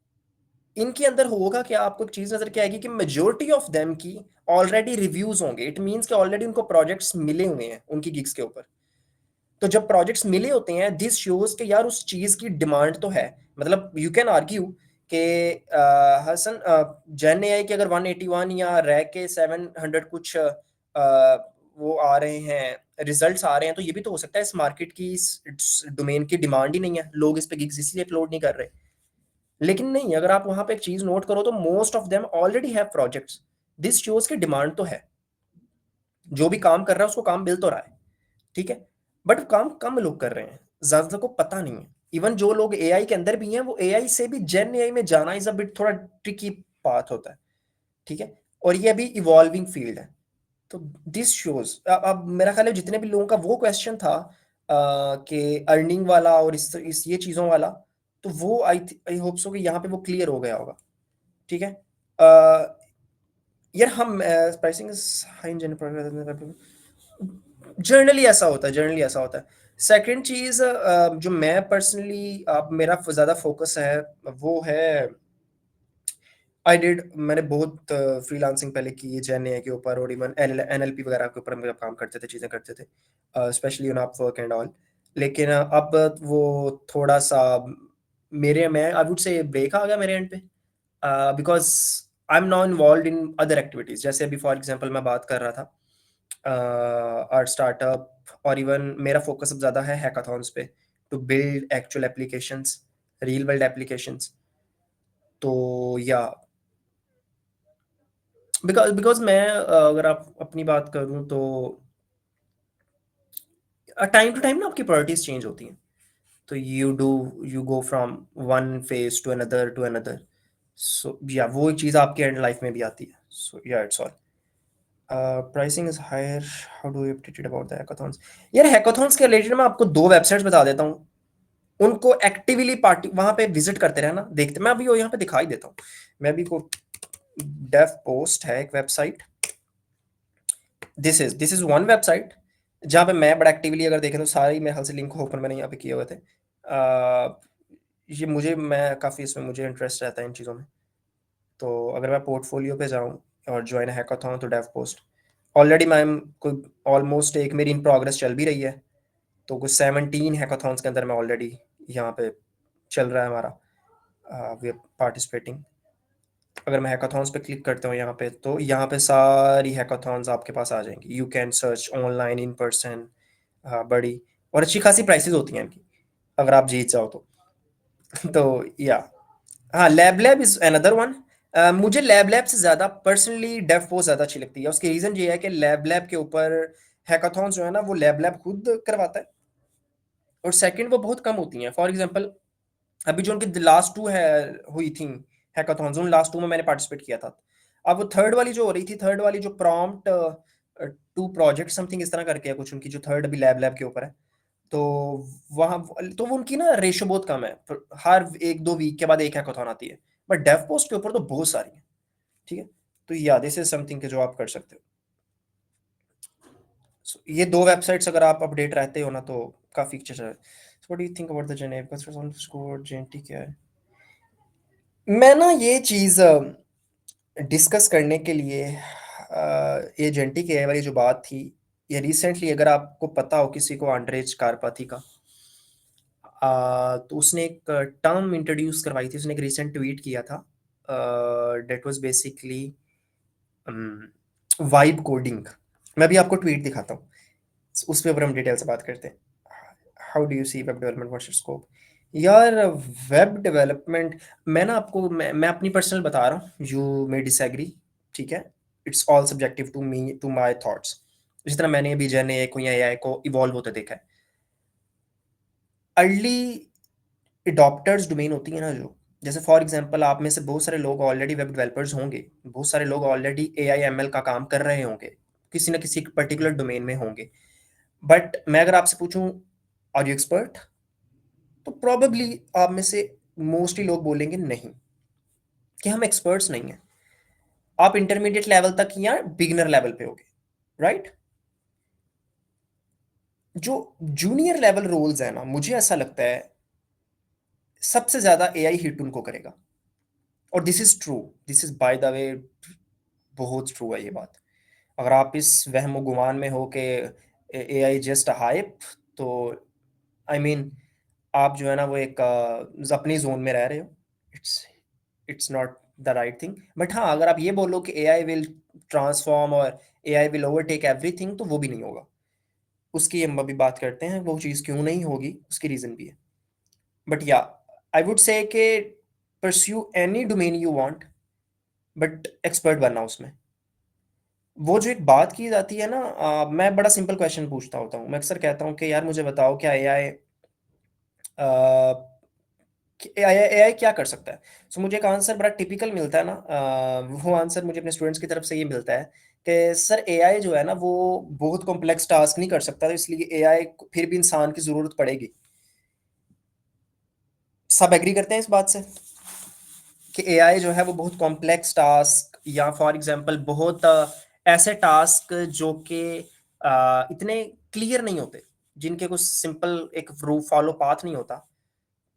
इनके अंदर होगा क्या, आपको एक चीज नजर क्या आएगी कि मेजोरिटी ऑफ देम की ऑलरेडी रिव्यूज होंगे। इट मींस कि ऑलरेडी उनको प्रोजेक्ट्स मिले हुए हैं उनकी गिग्स के ऊपर। तो जब प्रोजेक्ट्स मिले होते हैं, दिस शोज कि यार उस चीज की डिमांड तो है। मतलब यू कैन आर्ग्यू कि हसन, जेन एआई के अगर 181 या रैक के 700 कुछ वो आ रहे हैं, रिजल्ट्स आ रहे हैं, तो ये भी तो हो सकता है इस मार्केट की, इस डोमेन की डिमांड ही नहीं है, लोग इस पे गिग्स इसलिए अपलोड नहीं कर रहे। लेकिन नहीं, अगर आप वहां पे एक चीज नोट करो तो most of them already have projects. This shows की डिमांड तो है, जो भी काम कर रहा है उसको काम मिल तो रहा है, ठीक है। बट काम कम लोग कर रहे हैं, ज्यादातर को पता नहीं है। इवन जो लोग एआई के अंदर भी हैं, वो एआई से भी जेन एआई में जाना इज अ बिट थोड़ा ट्रिकी पाथ होता है, ठीक है। और ये अभी इवॉल्विंग फील्ड है। तो दिस शोज, अब मेरा ख्याल है जितने भी लोगों का वो क्वेश्चन था कि अर्निंग वाला और इस ये चीजों वाला, तो वो आई होप सो कि यहाँ पे वो क्लियर हो गया होगा, ठीक है। यार हम pricing high in general, generally ऐसा होता है। सेकंड चीज जो मैं पर्सनली, मेरा ज्यादा फोकस है वो है आई डिड, मैंने बहुत फ्रीलांसिंग पहले की है जेन एआई के ऊपर, और इवन एनएलपी वगैरह के ऊपर हम जब काम करते थे, चीज़ें करते थे, specially on Upwork and all. लेकिन अब वो थोड़ा सा मेरे में आई वुड से ब्रेक आ गया मेरे एंड पे, because I am not involve in other activities. जैसे अभी फॉर एग्जांपल मैं बात कर रहा था आर स्टार्टअप, और इवन मेरा फोकस अब ज़्यादा है हैकाथॉन्स पे, to build actual applications, real world applications. तो या बिकॉज मैं अगर आप अपनी बात करूं तो टाइम टू टाइम ना आपकी प्रायोरिटीज चेंज होती हैं, तो you go from one phase to another. So या वो चीज़ आपके एंड लाइफ में भी आती है। सो या it's all pricing is higher, how do you updated about the hackathons. यार हैकाथॉन्स के रिलेटेड मैं आपको 2 वेबसाइट्स बता देता हूँ, उनको एक्टिवली पार्टी वहां पे विजिट करते रहना, देखते। मैं अभी यहाँ पे दिखाई देता हूँ, मैं अभी को डेव पोस्ट है एक website, this is one website जहाँ पे मैं बड़ा एक्टिवली अगर देखें तो सारी मेरे ख्याल से लिंक ओपन मैंने यहाँ पे किए हुए थे। ये मुझे, मैं काफ़ी इसमें मुझे इंटरेस्ट रहता है इन चीज़ों में। तो अगर मैं पोर्टफोलियो पे जाऊँ और ज्वाइन हैकाथॉन, तो डेव पोस्ट ऑलरेडी मैं कोई ऑलमोस्ट एक मेरी इन प्रोग्रेस चल भी रही है, तो कुछ 17 हैकाथॉन्स के अंदर मैं ऑलरेडी यहाँ पे चल रहा है हमारा, वी आर पार्टिसिपेटिंग। अगर मैं हैकाथॉन्स पे क्लिक करता हूँ यहाँ पे, तो यहाँ पे सारी हैकाथॉन्स आपके पास आ जाएंगी। You can search online, in person, बड़ी और अच्छी खासी प्राइसेस होती हैं इनकी अगर आप जीत जाओ तो। तो या हाँ, lab lab is another one. मुझे लैब लैब से ज़्यादा पर्सनली डेव पोस्ट ज़्यादा अच्छी लगती है। उसकी रीज़न ये है कि लैब लैब के ऊपर हैकाथॉन्स जो है ना, वो लैब लैब खुद करवाता है, और सेकंड वो बहुत कम होती हैं। फॉर एग्जांपल अभी जो उनकी लास्ट 2 है हुई थी हैकाथॉन्स, उन लास्ट 2 में मैंने पार्टिसिपेट किया था। अब वो थर्ड वाली जो हो रही थी, थर्ड वाली जो प्रॉम्प्ट टू प्रोजेक्ट समथिंग इस तरह करके है कुछ, उनकी जो थर्ड अभी लैब लैब के ऊपर है, तो वहाँ तो वो उनकी ना रेशो बहुत कम है, हर 1-2 वीक के बाद एक हैकाथॉन आती है। बट डेव पोस्ट के ऊपर तो बहुत सारी है, ठीक है। तो या दिस इज समथिंग के जो आप कर सकते हो। So, ये 2 वेबसाइट्स अगर आप अपडेट रहते हो ना, तो काफ़ी अच्छा है। What do you think about the Geneva score, JNT क्या है? मैं ना ये चीज़ डिस्कस करने के लिए ये जेएनटी के वाली जो बात थी, ये रिसेंटली अगर आपको पता हो किसी को, आंड्रेज कारपाथी का, तो उसने एक टर्म इंट्रोड्यूस करवाई थी, उसने एक रिसेंट ट्वीट किया था, that was basically vibe coding. मैं भी आपको ट्वीट दिखाता हूँ, उस पे ऊपर हम डिटेल से बात करते हैं। How do you see web development, what's your scope? यार वेब डेवलपमेंट, मैं ना आपको मैं अपनी पर्सनल बता रहा हूँ, यू मे डिसएग्री, ठीक है। It's all subjective to me, to my thoughts. जिस तरह मैंने अभी जन एआई को या एआई को इवॉल्व होते देखा है, अर्ली अडॉप्टर्स डोमेन होती है ना, जो जैसे फॉर एग्जांपल आप में से बहुत सारे लोग ऑलरेडी वेब डेवलपर्स होंगे, बहुत सारे लोग ऑलरेडी एआई एमएल का काम कर रहे होंगे, किसी ना किसी पर्टिकुलर डोमेन में होंगे। बट मैं अगर आपसे पूछूं आर यू एक्सपर्ट, तो प्रॉबेबली आप में से मोस्टली लोग बोलेंगे नहीं, कि हम एक्सपर्ट्स नहीं हैं। आप इंटरमीडिएट लेवल तक या बिगिनर लेवल पे होगे, राइट। जो जूनियर लेवल रोल्स है ना, मुझे ऐसा लगता है सबसे ज्यादा एआई हिट उनको करेगा। और this is true, this is by the way बहुत ट्रू है ये बात। अगर आप इस वहम गुमान में हो कि एआई जस्ट हाइप, तो आई मीन आप जो है ना वो एक अपनी जोन में रह रहे हो। It's it's not the right thing. But हाँ, अगर आप ये बोलो कि एआई विल ट्रांसफॉर्म और एआई विल ओवरटेक एवरीथिंग, तो वो भी नहीं होगा। उसकी हम अभी बात करते हैं, वो चीज़ क्यों नहीं होगी, उसकी रीज़न भी है। बट या आई वुड से कि pursue any domain you want, but expert बनना उसमें। वो जो एक बात की जाती है ना, मैं बड़ा सिंपल क्वेश्चन पूछता होता हूँ। मैं अक्सर कहता हूँ कि यार मुझे बताओ, क्या एआई एआई क्या कर सकता है? सो मुझे एक आंसर बड़ा टिपिकल मिलता है ना, वो आंसर मुझे अपने स्टूडेंट्स की तरफ से ये मिलता है कि सर एआई जो है ना, वो बहुत कॉम्प्लेक्स टास्क नहीं कर सकता, तो इसलिए एआई फिर भी इंसान की ज़रूरत पड़ेगी। सब एग्री करते हैं इस बात से कि एआई जो है वो बहुत कॉम्प्लेक्स टास्क, या फॉर एग्जांपल बहुत ऐसे टास्क जो कि इतने क्लियर नहीं होते, जिनके कुछ सिंपल एक फॉलो पाथ नहीं होता,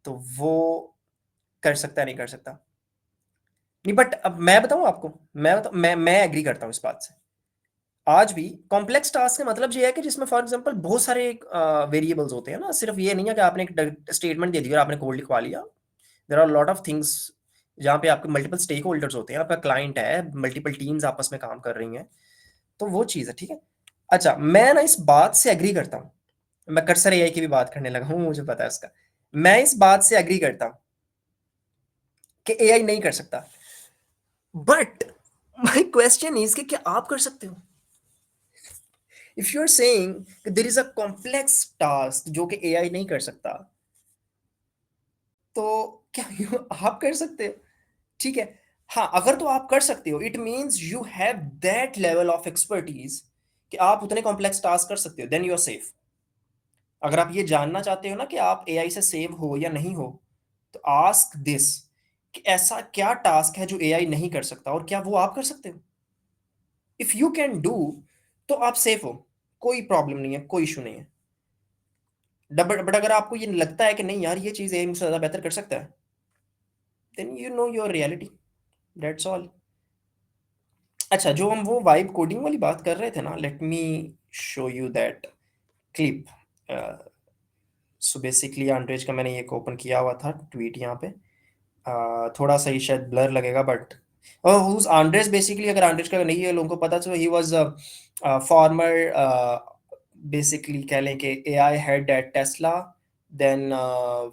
तो वो कर सकता है, नहीं कर सकता? नहीं, बट अब मैं बताऊं आपको, मैं एग्री करता हूं इस बात से। आज भी कॉम्प्लेक्स टास्क का मतलब ये है कि जिसमें फॉर एग्जांपल बहुत सारे वेरिएबल्स होते हैं ना, सिर्फ ये नहीं है कि आपने एक स्टेटमेंट दे दी और आपने कोड लिखवा लिया। There are lot of things जहाँ पे आपके मल्टीपल स्टेक होल्डर्स होते हैं, आपका क्लाइंट है, मल्टीपल टीम्स आपस में काम कर रही हैं, तो वो चीज़ है, ठीक है। अच्छा, मैं ना इस बात से एग्री करता हूँ, मैं कर्सर एआई की भी बात करने लगा हूँ, मुझे पता है उसका। मैं इस बात से एग्री करता हूँ कि एआई नहीं कर सकता, बट माय क्वेश्चन इज कि क्या आप कर सकते हो? If you are saying there is a complex task जो कि एआई नहीं कर सकता, तो क्या आप कर सकते हो? ठीक है। हाँ, अगर तो आप कर सकते हो, it means you have that level of expertise कि आप उतने कॉम्प्लेक्स टास्क कर सकते हो, देन यू आर सेफ। अगर आप ये जानना चाहते हो ना कि आप एआई से सेव हो या नहीं हो, तो आस्क दिस कि ऐसा क्या टास्क है जो एआई नहीं कर सकता और क्या वो आप कर सकते हो? इफ यू कैन डू, तो आप सेफ हो, कोई प्रॉब्लम नहीं है, कोई इशू नहीं है। बट अगर आपको ये लगता है कि नहीं यार ये चीज एआई मुझसे ज्यादा बेहतर कर सकता है, then you know your reality, that's all. अच्छा, जो हम वो वाइब कोडिंग वाली बात कर रहे थे ना, let me show you that clip. So basically Andrej का मैंने एक ओपन किया हुआ था ट्वीट यहाँ पे, थोड़ा सा ही शायद ब्लर लगेगा, बट हुज आंड्रेस बेसिकली, अगर आंड्रेस का नहीं है लोगों को पता, तो ही वाज फॉर्मर, बेसिकली कह लें कि AI head at Tesla, then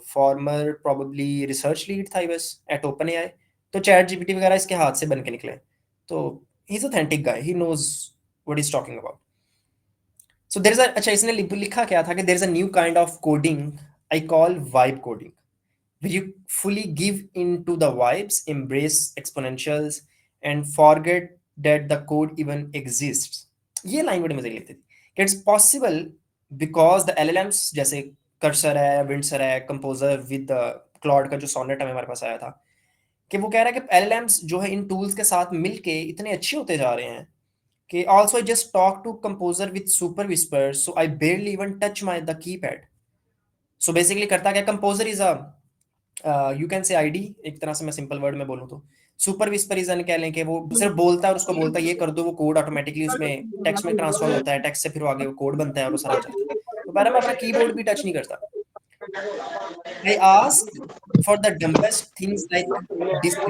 former probably research lead था he was at OpenAI. तो चैट जीपीटी वगैरह इसके हाथ से बन के निकले, तो he is authentic guy, he knows what is talking about. So there is a, अच्छा इसने लिखा क्या था कि there is a new kind of coding I call vibe coding, where you fully give into the vibes, embrace exponentials, and forget that the code even exists. ये line बड़ी मजे की लगती थी कि it's possible because the LLMs, जैसे cursor है, Windsor है, कंपोजर विद क्लॉड का जो सोनेट हमारे पास आया था, कि वो कह रहा है कि एलएलएम्स जो है इन टूल्स के साथ मिलके इतने अच्छे होते जा रहे हैं कि also I just talk to Composer with SuperWhisper, so I barely even touch my the keypad. So basically करता क्या, Composer is a, you can say IDE, एक तरह से मैं सिंपल वर्ड में बोलूं तो सुपर विस्परिजन कह लें कि वो सिर्फ बोलता है और उसको बोलता है ये कर दो, वो कोड ऑटोमेटिकली उसमें टेक्स्ट में ट्रांसफॉर्म होता है, टेक्स्ट से फिर वो आगे वो कोड बनता है और वो सारा चलता है। तो पहले मैं अपना कीबोर्ड भी टच नहीं करता। I ask for the dumbest things like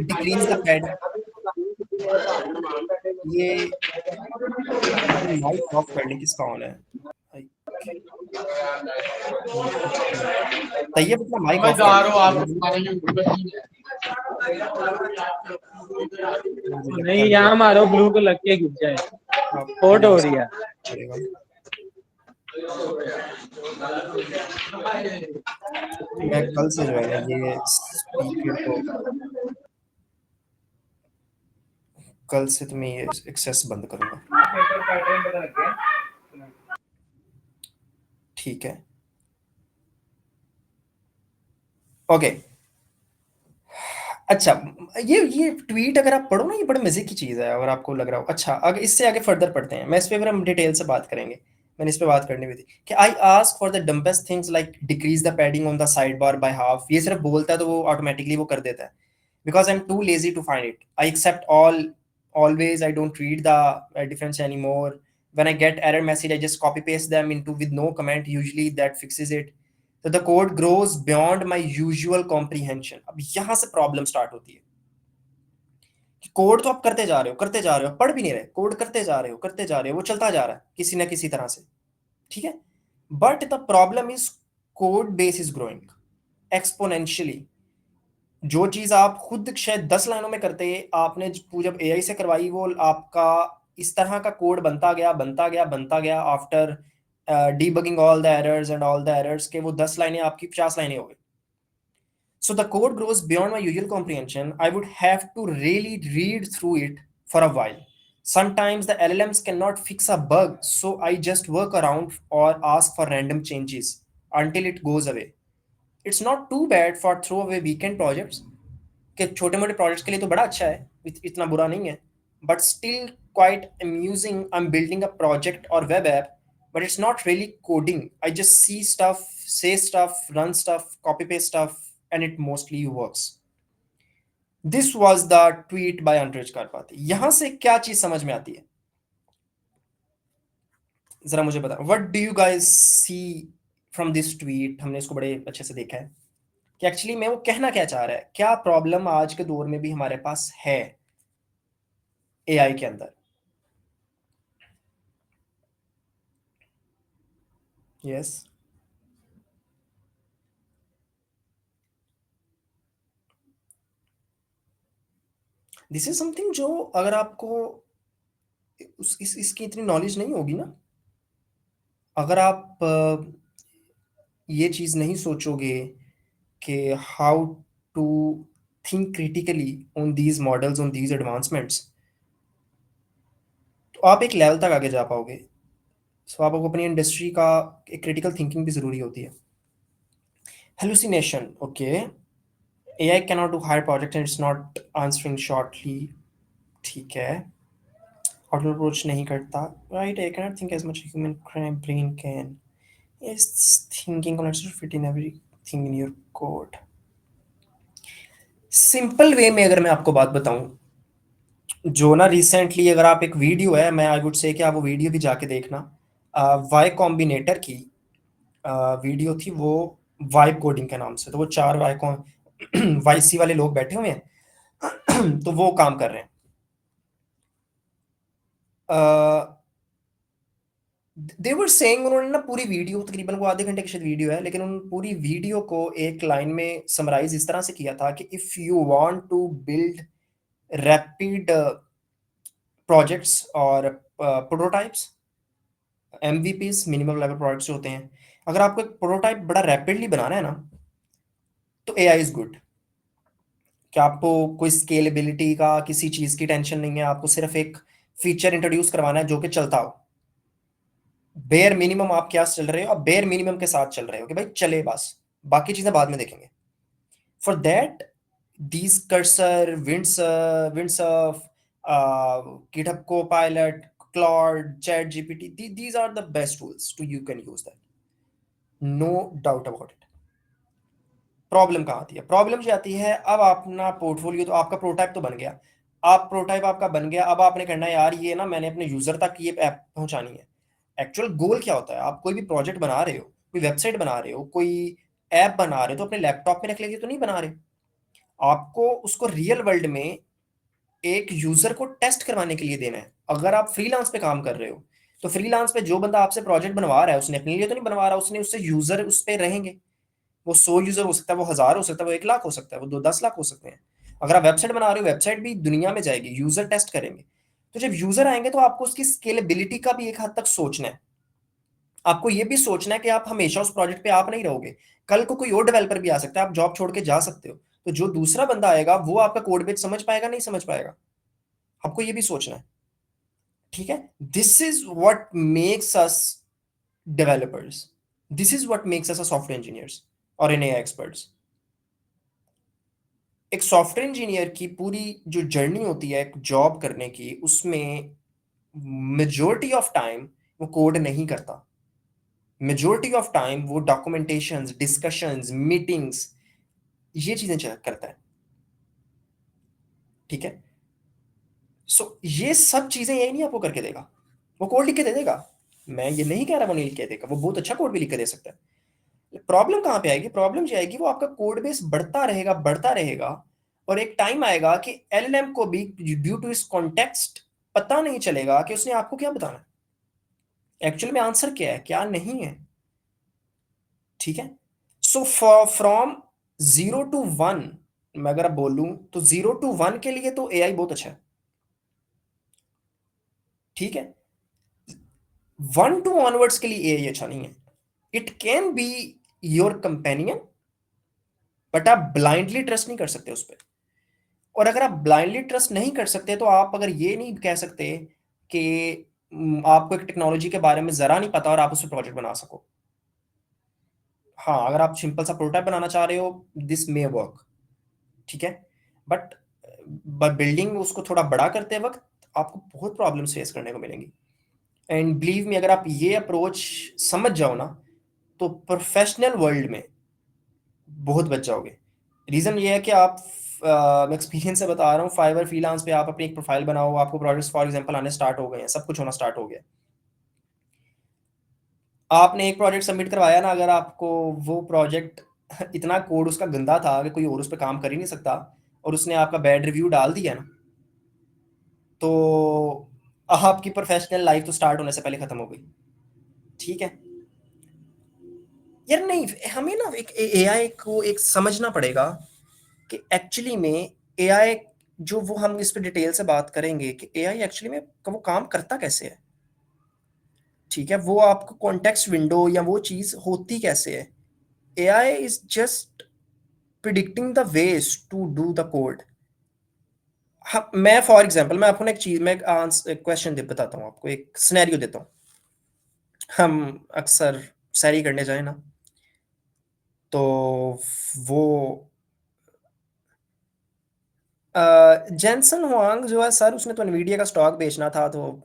decrease the pad. ये माइक ऑफ कर लें, किसका ऑन है? तैयब अपना माइक ऑफ कर लें, मुझे लगता नहीं है यहाँ मारो, ब्लू को लग के गिर जाए, आपको फोट हो यहाँ से रही है। पड़ेगा। मैं कल से जो है ना ये स्पीकर को, कल से तो मैं ये एक्सेस बंद करूंगा, ठीक है? ओके। अच्छा, ये ट्वीट अगर आप पढ़ो ना, ये बड़े मजे की चीज है अगर आपको लग रहा हो। अच्छा, अगर इससे आगे फर्दर पढ़ते हैं, मैं इस पे फिर हम डिटेल से बात करेंगे, मैंने इस पे बात करनी भी थी कि I ask for the dumbest things like decrease the padding on the side bar by half. ये सिर्फ बोलता है तो वो ऑटोमेटिकली वो कर देता है, because I am too lazy to find it, I accept all always, I don't read the difference anymore. When I get error message, I just copy paste them into with no comment, usually that fixes it. So the code grows beyond my usual comprehension. अब यहां से problem start होती है कि code तो आप करते जा रहे हो, करते जा रहे हो, पढ़ भी नहीं रहे, कोड करते जा रहे हो, करते जा रहे हो, वो चलता जा रहा है किसी ना किसी तरह से, ठीक है? But the problem is code base is growing exponentially. जो चीज आप खुद शायद 10 लाइनों में करते, आपने जब एआई से करवाई, वो आपका इस तरह का कोड बनता गया, बनता गया, बनता गया, after debugging all the errors and all the errors, के वो 10 लाइनें आपकी 50 लाइनें हो गई। So the code grows beyond my usual comprehension. I would have to really read through it for a while. Sometimes the LLMs cannot fix a bug, so I just work around or ask for random changes until it goes away. It's not too bad for throwaway weekend projects, कि छोटे मोटे projects के लिए तो बड़ा अच्छा है, इतना बुरा नहीं है, but still quite amusing. I'm building a project or web app, but it's not really coding. I just see stuff, say stuff, run stuff, copy paste stuff, and it mostly works. This was the tweet bye अंतरिक्ष कारपाती। यहां से क्या चीज समझ में आती है, जरा मुझे बता, what do you guys see from this tweet? हमने इसको बड़े अच्छे से देखा है कि एक्चुअली में वो कहना क्या चाह रहा है, क्या प्रॉब्लम आज के दौर में भी हमारे पास है एआई के अंदर। यस, दिस इज समथिंग जो अगर आपको इसकी इतनी नॉलेज नहीं होगी ना, अगर आप ये चीज नहीं सोचोगे कि how to think critically on these models, on these advancements, तो आप एक लेवल तक आगे जा पाओगे। सो आपको अपनी इंडस्ट्री का एक क्रिटिकल थिंकिंग भी जरूरी होती है। Hallucination, okay, AI cannot do higher project and it's not answering shortly, ठीक है। ऑटो अप्रोच नहीं करता, right, I cannot think as much human brain can, it's thinking connects fit in everything in your code. Simple way में अगर मैं आपको बात बताऊं, जो ना रिसेंटली, अगर आप एक वीडियो है, मैं आई वुड से कि आप वो वीडियो भी जाके देखना, वाई कॉम्बिनेटर की वीडियो थी, वो वाइब कोडिंग के नाम से। तो वो 4 वाईसी वाले लोग बैठे हुए हैं तो वो काम कर रहे हैं। दे वर सेइंग, उन्होंने ना पूरी वीडियो, तकरीबन वो आधे घंटे की शायद वीडियो है, लेकिन उन पूरी वीडियो को एक लाइन में समराइज इस तरह से किया था कि if you want to build rapid projects और prototypes, MVPs, minimum level products होते हैं, अगर आपको एक प्रोटोटाइप बड़ा रैपिडली बनाना है ना, तो एआई इज गुड। कि आपको कोई स्केलेबिलिटी का किसी चीज की टेंशन नहीं है, आपको सिर्फ एक फीचर इंट्रोड्यूस करवाना है जो कि चलता हो। बेयर मिनिमम आप क्या चल रहे हो, आप बेयर मिनिमम के साथ चल रहे हो कि भाई चले, बस बाकी चीजें बाद में देखेंगे। For that these cursor, Windsurf, GitHub Copilot, Claude, ChatGPT, these are the best tools to you can use that, no doubt about it। Problem कहाँ आती है? प्रॉब्लम जो आती है, अब अपना पोर्टफोलियो, तो आपका प्रोटोटाइप तो बन गया, आप प्रोटोटाइप आपका बन गया, अब आपने करना है यार ये ना मैंने अपने यूजर तक ये ऐप पहुंचानी है। एक्चुअल गोल क्या होता है? आप कोई भी प्रोजेक्ट बना रहे हो, कोई वेबसाइट बना रहे हो, कोई ऐप बना रहे हो, तो अपने लैपटॉप में रख लेके तो नहीं बना रहे, आपको उसको रियल वर्ल्ड में एक यूजर को टेस्ट करवाने के लिए देना है। अगर आप फ्रीलांस पे काम कर रहे हो, तो फ्रीलांस पे जो बंदा आपसे प्रोजेक्ट बनवा रहा है, उसने अपने लिए तो नहीं बनवा रहा, उसने उससे यूजर उस पे रहेंगे। वो 100 यूजर हो सकता है, वो 1000 हो सकता है, वो 1 लाख हो सकता है, वो 10 लाख हो सकते हैं। अगर आप वेबसाइट बना रहे हो, वेबसाइट भी दुनिया में जाएगी, यूजर टेस्ट करेंगे। तो जब यूजर आएंगे तो आपको उसकी स्केलेबिलिटी का भी एक हद तक सोचना है। आपको ये भी सोचना है कि आप हमेशा उस प्रोजेक्ट पे आप नहीं रहोगे, कल को कोई और डेवलपर भी आ सकता है, आप जॉब छोड़ के जा सकते हो, तो जो दूसरा बंदा आएगा वो आपका कोड बेस समझ पाएगा, नहीं समझ पाएगा, आपको ये भी सोचना है। ठीक है, this is what makes us developers, this is what makes us software engineers और एआई एक्सपर्ट्स। एक सॉफ्टवेयर इंजीनियर की पूरी जो जर्नी होती है एक जॉब करने की, उसमें मेजॉरिटी ऑफ टाइम वो कोड नहीं करता, मेजॉरिटी ऑफ टाइम वो डॉक्यूमेंटेशंस, डिस्कशंस, मीटिंग्स, ये चीजें करता है। ठीक है, सो ये सब चीजें यही नहीं आपको करके देगा, वो कोड लिख के दे देगा, मैं ये नहीं कह रहा वो नहीं लिख के देगा, वो बहुत अच्छा कोड भी लिख के दे सकता है। प्रॉब्लम कहां पे आएगी? प्रॉब्लम ये आएगी, वो आपका कोड बेस बढ़ता रहेगा, और एक टाइम आएगा कि एलएलएम को भी ड्यू टू इस कॉन्टेक्स्ट पता नहीं चलेगा कि उसने आपको क्या बताना है, एक्चुअल में आंसर क्या है, क्या नहीं है। ठीक है, सो फ्रॉम 0 to 1, मैं अगर आप बोलूं तो 0 to 1 के लिए तो एआई बहुत अच्छा है। ठीक है, 1 to ऑनवर्ड्स के लिए एआई अच्छा नहीं है। It can be your companion, but आप ब्लाइंडली ट्रस्ट नहीं कर सकते उस पर। और अगर आप ब्लाइंडली ट्रस्ट नहीं कर सकते, तो आप अगर ये नहीं कह सकते कि आपको एक टेक्नोलॉजी के बारे में जरा नहीं पता और आप उस पर प्रोजेक्ट बना सको। हाँ, अगर आप सिंपल सा प्रोटोटाइप बनाना चाह रहे हो, दिस मे वर्क, ठीक है, बट बिल्डिंग उसको थोड़ा बड़ा करते वक्त आपको बहुत प्रॉब्लम्स फेस करने को मिलेंगी। एंड बिलीव मी, अगर आप ये अप्रोच समझ जाओ ना, तो प्रोफेशनल वर्ल्ड में बहुत बच जाओगे। रीजन ये है कि आप मैं एक्सपीरियंस से बता रहा हूँ, फाइवर फ्रीलांस पे आप अपनी एक प्रोफाइल बनाओ, आपको प्रोजेक्ट्स फॉर एग्जांपल आने स्टार्ट हो गए हैं, सब कुछ होना स्टार्ट हो गया। आपने एक प्रोजेक्ट सबमिट करवाया ना, अगर आपको वो प्रोजेक्ट इतना कोड उसका गंदा था कि कोई और उस पर काम कर ही नहीं सकता, और उसने आपका बैड रिव्यू डाल दिया ना, तो आपकी प्रोफेशनल लाइफ तो स्टार्ट होने से पहले खत्म हो गई। ठीक है यार, नहीं हमें ना एक एआई को एक समझना पड़ेगा कि एक्चुअली में एआई जो वो हम इस पे डिटेल से बात करेंगे कि एआई एक्चुअली में वो काम करता कैसे है। ठीक है, वो आपको कॉन्टेक्स्ट विंडो या वो चीज होती कैसे है। AI is just predicting the ways to do the code. मैं फॉर एग्जांपल मैं आपको ना एक चीज, मैं एक क्वेश्चन बताता हूँ आपको, एक सिनेरियो देता हूँ। हम अक्सर सैरी करने जाए ना, तो वो जेंसन हुआंग जो है सर, उसने तो एनवीडिया का स्टॉक बेचना था, तो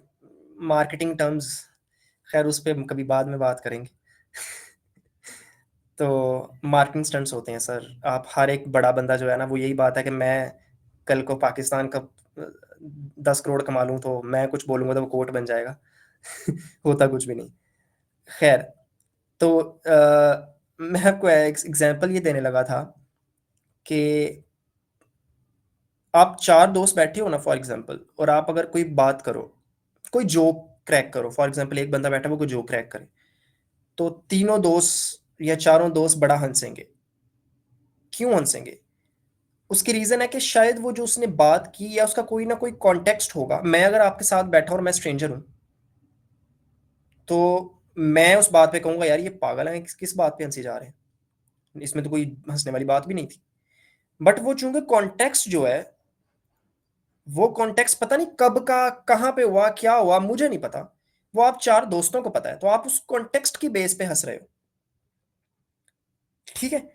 मार्केटिंग टर्म्स, खैर उस पर कभी बाद में बात करेंगे। तो मार्केटिंग स्टंट्स होते हैं सर, आप हर एक बड़ा बंदा जो है ना, वो यही बात है कि मैं कल को पाकिस्तान का 10 करोड़ कमा लूँ, तो मैं कुछ बोलूँगा तो वो कोर्ट बन जाएगा। होता कुछ भी नहीं। खैर, तो मैं आपको एग्जांपल ये देने लगा था कि आप 4 दोस्त बैठे हो ना फॉर एग्जांपल, और आप अगर कोई बात करो, कोई जोक क्रैक करो, फॉर एग्जांपल एक बंदा बैठा वो कोई जोक क्रैक करे, तो तीनों दोस्त या चारों दोस्त बड़ा हंसेंगे। क्यों हंसेंगे? उसकी रीजन है कि शायद वो जो उसने बात की या उसका कोई ना कोई कॉन्टेक्स्ट होगा। मैं अगर आपके साथ बैठा और मैं स्ट्रेंजर हूं, तो मैं उस बात पे कहूंगा यार ये पागल है, किस बात पे हंसी जा रहे हैं, इसमें तो कोई हंसने वाली बात भी नहीं थी। बट वो चूंकि कॉन्टेक्स्ट जो है, वो कॉन्टेक्स्ट पता नहीं कब का, कहां पे हुआ, क्या हुआ, मुझे नहीं पता, वो आप 4 दोस्तों को पता है, तो आप उस कॉन्टेक्स्ट की बेस पे हंस रहे हो। ठीक है,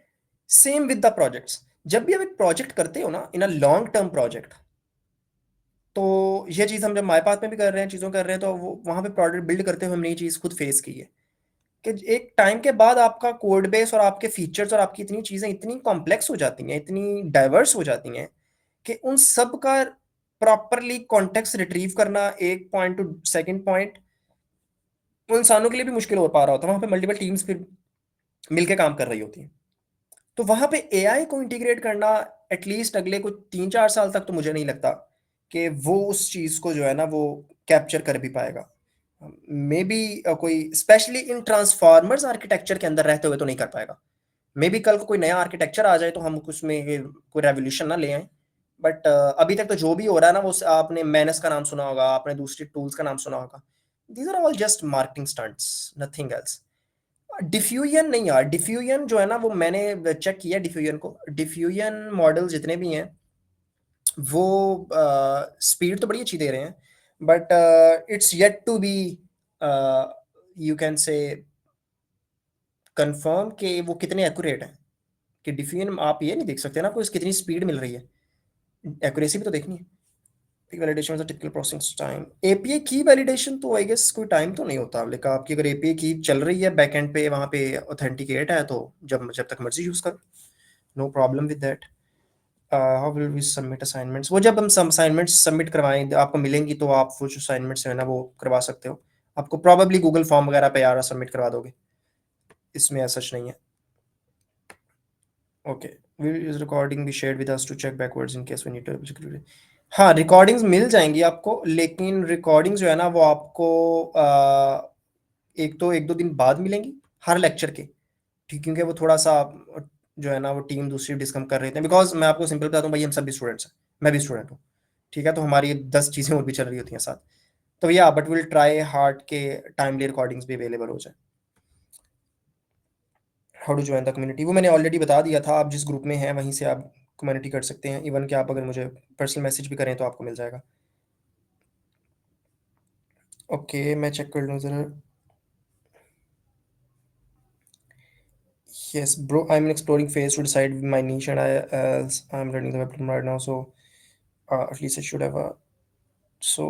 सेम विद द प्रोजेक्ट्स। जब भी आप एक प्रोजेक्ट करते हो ना, इन अ लॉन्ग टर्म प्रोजेक्ट, तो ये चीज हम जब माई पाथ में भी कर रहे हैं, चीजों कर रहे हैं, तो वो वहां पे प्रोडक्ट बिल्ड करते हुए हमने ये चीज खुद फेस की है कि एक टाइम के बाद आपका कोड बेस और आपके फीचर्स और आपकी इतनी चीजें इतनी कॉम्प्लेक्स हो जाती हैं, इतनी डाइवर्स हो जाती हैं, कि उन सब का प्रॉपरली कॉन्टेक्स्ट रिट्रीव करना एक पॉइंट टू सेकंड पॉइंट, वो इंसानों के लिए भी मुश्किल हो पा रहा होता है। वहां पे मल्टीपल टीम्स फिर मिलके काम कर रही होती हैं। तो वहां पे एआई को इंटीग्रेट करना एटलीस्ट अगले कुछ 3-4 साल तक तो मुझे नहीं लगता कि वो उस चीज को जो है ना वो कैप्चर कर भी पाएगा। मे बी कोई स्पेशली इन ट्रांसफॉर्मर्स आर्किटेक्चर के अंदर रहते हुए तो नहीं कर पाएगा। मे बी कल को कोई नया आर्किटेक्चर आ जाए तो हम उसमें कोई रेवोल्यूशन ना ले आए। बट अभी तक तो जो भी हो रहा है ना, वो आपने मैनस का नाम सुना होगा, आपने दूसरी टूल्स का नाम सुना होगा। These are all just marketing stunts, nothing else. Diffusion नहीं यार, डिफ्यूजन जो है ना, वो मैंने चेक किया डिफ्यूजन को। डिफ्यूजन मॉडल जितने भी हैं वो स्पीड तो बड़ी अच्छी दे रहे हैं, but it's yet to be, you can say confirm कि वो कितने एक्यूरेट हैं। कि डिफ्यूजन आप ये नहीं देख सकते ना कोई कितनी स्पीड मिल रही है, एक्यूरेसी भी तो देखनी है। Validation is typical processing time. API की वैलिडेशन तो आई गेस कोई टाइम तो नहीं होता, लेकिन आपकी अगर एपीआई की चल रही है बैकएंड पे, वहां पे ऑथेंटिकेट है, तो जब जब तक मर्जी यूज करो, no problem with that. How will we submit assignments? वो जब हम असाइनमेंट्स सबमिट करवाएं आपको मिलेंगी, तो आप वो जो असाइनमेंट्स है ना वो करवा सकते हो। आपको प्रॉबेबली गूगल फॉर्म वगैरह पे यार सबमिट करवा दोगे, इसमें ऐसा सच नहीं है। Okay, will is recording be shared with us to check backwards in case we need to. हाँ, रिकॉर्डिंग्स मिल जाएंगी आपको, लेकिन रिकॉर्डिंग्स जो है ना वो आपको एक दो दिन बाद मिलेंगी हर लेक्चर के। ठीक, क्योंकि वो थोड़ा सा जो है ना वो टीम दूसरी डिस्कस कर रहे थे। बिकॉज मैं आपको सिंपल बताता हूँ भाई, हम सब भी स्टूडेंट्स हैं, मैं भी स्टूडेंट हूँ। ठीक है, तो हमारी 10 चीज़ें और भी चल रही होती हैं साथ। तो या बट विल ट्राई हार्ड के टाइमली रिकॉर्डिंग्स भी अवेलेबल हो जाए। How to join the community, वो मैंने ऑलरेडी बता दिया था। आप जिस ग्रुप में हैं वहीं से आप कम्युनिटी कर सकते हैं। इवन कि आप अगर मुझे पर्सनल मैसेज भी करें तो आपको मिल जाएगा। ओके, मैं चेक कर लूँ ज़रा। Yes, bro, I'm in exploring phase to decide my niche, and as I'm learning the web development right now, so at least I should have a. So,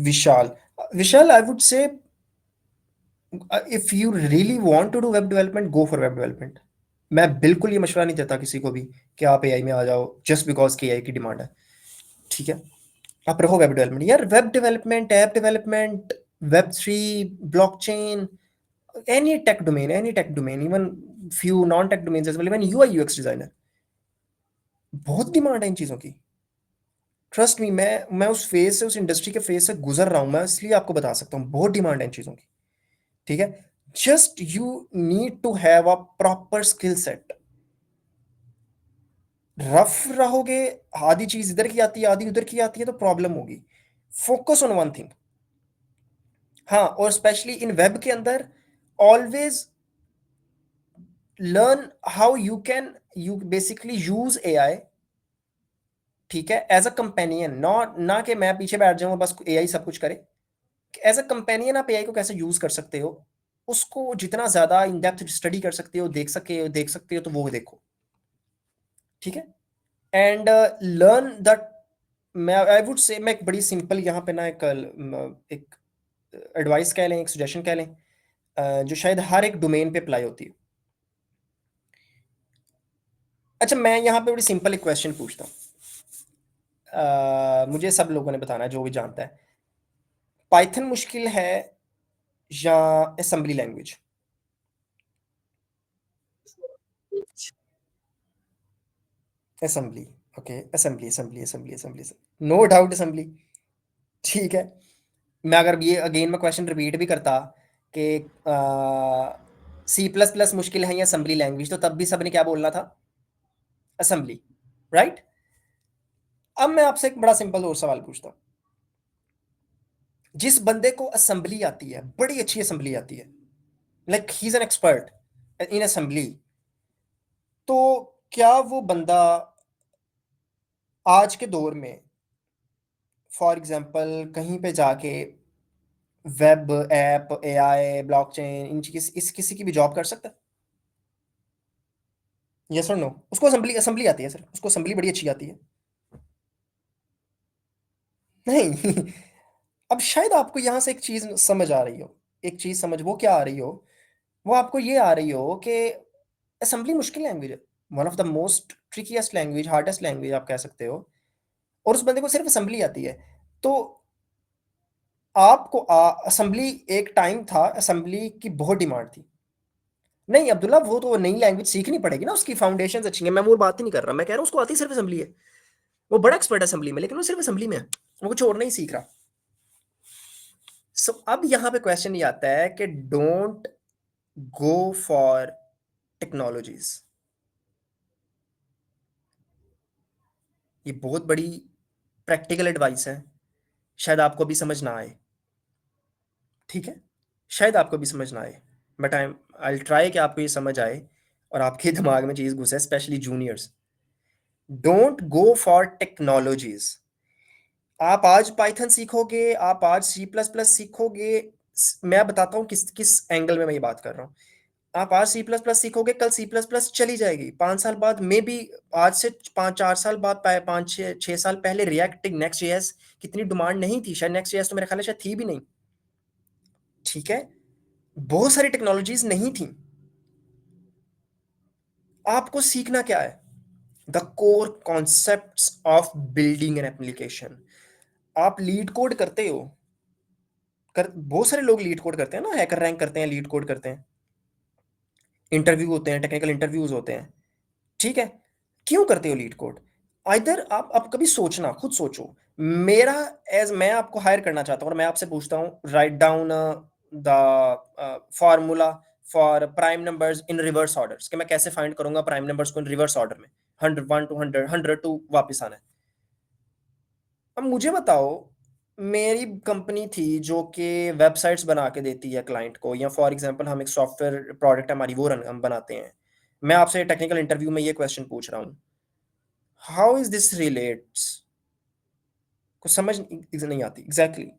Vishal, I would say if you really want to do web development, go for web development. मैं बिल्कुल ये मशवरा नहीं देता किसी को भी कि आप एआई में आ जाओ जस्ट बिकॉज की एआई की डिमांड है, ठीक है। आप रहो वेब डेवलपमेंट, यार web development, app development, Web3, blockchain, any tech domain, even few non-tech domains as well, even UI UX designer, बहुत डिमांड है इन चीज़ों की। ट्रस्ट मी, मैं उस फेज से, उस इंडस्ट्री के फेज से गुजर रहा हूँ, मैं इसलिए आपको बता सकता हूँ बहुत डिमांड है इन चीज़ों की, ठीक है। Just you need to have a proper skill set. Rough रहोगे, आधी चीज इधर की आती है आधी उधर की आती है तो प्रॉब्लम होगी। Focus on one thing. हाँ, और स्पेशली इन वेब के अंदर always learn how you basically use AI, ठीक है, एज अ कंपेनियन, नॉट ना कि मैं पीछे बैठ जाऊं बस एआई सब कुछ करे। एज अ कंपेनियन आप एआई को कैसे यूज कर सकते हो, उसको जितना ज्यादा इन डेप्थ स्टडी कर सकते हो, देख सकते हो तो वो देखो, ठीक है। And learn that. मैं आई वुड से, मैं एक बड़ी सिंपल यहाँ पे ना एक एडवाइस कह लें, एक सजेशन कह लें, जो शायद हर एक डोमेन पे अप्लाई होती है। अच्छा, मैं यहाँ पे बड़ी सिंपल एक क्वेश्चन पूछता हूँ, मुझे सब लोगों ने बताना है जो भी जानता है, पाइथन मुश्किल है या assembly language? Assembly. Okay, assembly, no doubt assembly, ठीक है। मैं अगर ये अगेन मैं क्वेश्चन रिपीट भी करता कि C++ मुश्किल है या असेंबली लैंग्वेज, तो तब भी सबने क्या बोलना था? Assembly, right. अब मैं आपसे एक बड़ा सिंपल और सवाल पूछता हूँ, जिस बंदे को असेंबली आती है, बड़ी अच्छी असेंबली आती है, like he is an expert in assembly, तो क्या वो बंदा आज के दौर में फॉर एग्जांपल कहीं पे जाके वेब ऐप, एआई, ब्लॉकचेन, इन चीज इस किसी की भी जॉब कर सकता है? यस और नो? उसको असेंबली असेंबली आती है सर, उसको असेंबली बड़ी अच्छी आती है। नहीं अब शायद आपको यहां से एक चीज समझ आ रही हो, एक चीज समझ वो क्या आ रही हो, वो आपको ये आ रही हो कि असेंबली मुश्किल लैंग्वेज है, one of the most ट्रिकीएस्ट language, hardest language आप कह सकते हो, और उस बंदे को सिर्फ असेंबली आती है। तो आपको असेंबली, एक टाइम था असेंबली की बहुत डिमांड थी। नहीं अब्दुल्ला, वो तो नई लैंग्वेज सीखनी पड़ेगी ना, उसकी फाउंडेशंस अच्छी हैं, मैं वो बात ही नहीं कर रहा, मैं कह रहा हूँ उसको आती सिर्फ असेंबली है, वो बड़ा एक्सपर्ट है असेंबली में, लेकिन वो सिर्फ असेंबली में है, वो कुछ और नहीं सीख रहा। सो अब यहाँ पे क्वेश्चन ये आता है कि डोंट गो फॉर टेक्नोलॉजीज। ये बहुत बड़ी प्रैक्टिकल एडवाइस है, शायद आपको भी समझ ना आए, ठीक है, शायद आपको भी समझ ना आए, बट आई ट्राई कि आपको ये समझ आए और आपके दिमाग में चीज घुसे, specially juniors. Don't go for technologies. आप आज पाइथन सीखोगे, आप आज C++ सीखोगे, मैं बताता हूँ किस किस एंगल में मैं ये बात कर रहा हूँ। आप आज C++ सीखोगे, कल C++ चली जाएगी, 5 साल बाद मे बी, आज से 5-4 साल बाद, 5-6 साल पहले रिएक्ट नेक्स्ट जेएस कितनी डिमांड नहीं थी, शायद नेक्स्ट जेएस तो मेरे ख्याल से थी भी नहीं, ठीक है, बहुत सारी टेक्नोलॉजीज नहीं थी। आपको सीखना क्या है? The core concepts of building an application. आप लीड कोड करते हो, बहुत सारे लोग लीड कोड करते हैं ना, हैकर रैंक करते हैं, लीड कोड करते हैं, इंटरव्यू होते हैं, टेक्निकल इंटरव्यूज होते हैं, ठीक है। क्यों करते हो लीड कोड? इधर आप कभी सोचना, खुद सोचो, मेरा एज मैं आपको हायर करना चाहता हूँ और मैं आपसे पूछता हूँ write down the formula for prime numbers in reverse orders, कि मैं कैसे फाइंड करूंगा प्राइम नंबर्स को इन रिवर्स ऑर्डर में, 100 1 to 100 वापस आना है। अब मुझे बताओ, मेरी कंपनी थी जो कि वेबसाइट्स बना के देती है क्लाइंट को, या फॉर एग्जांपल हम एक सॉफ्टवेयर प्रोडक्ट हमारी वो हम बनाते हैं, मैं आपसे टेक्निकल इंटरव्यू में ये क्वेश्चन पूछ रहा हूँ, हाउ इज दिस रिलेट्स, कुछ समझ नहीं आती, एग्जैक्टली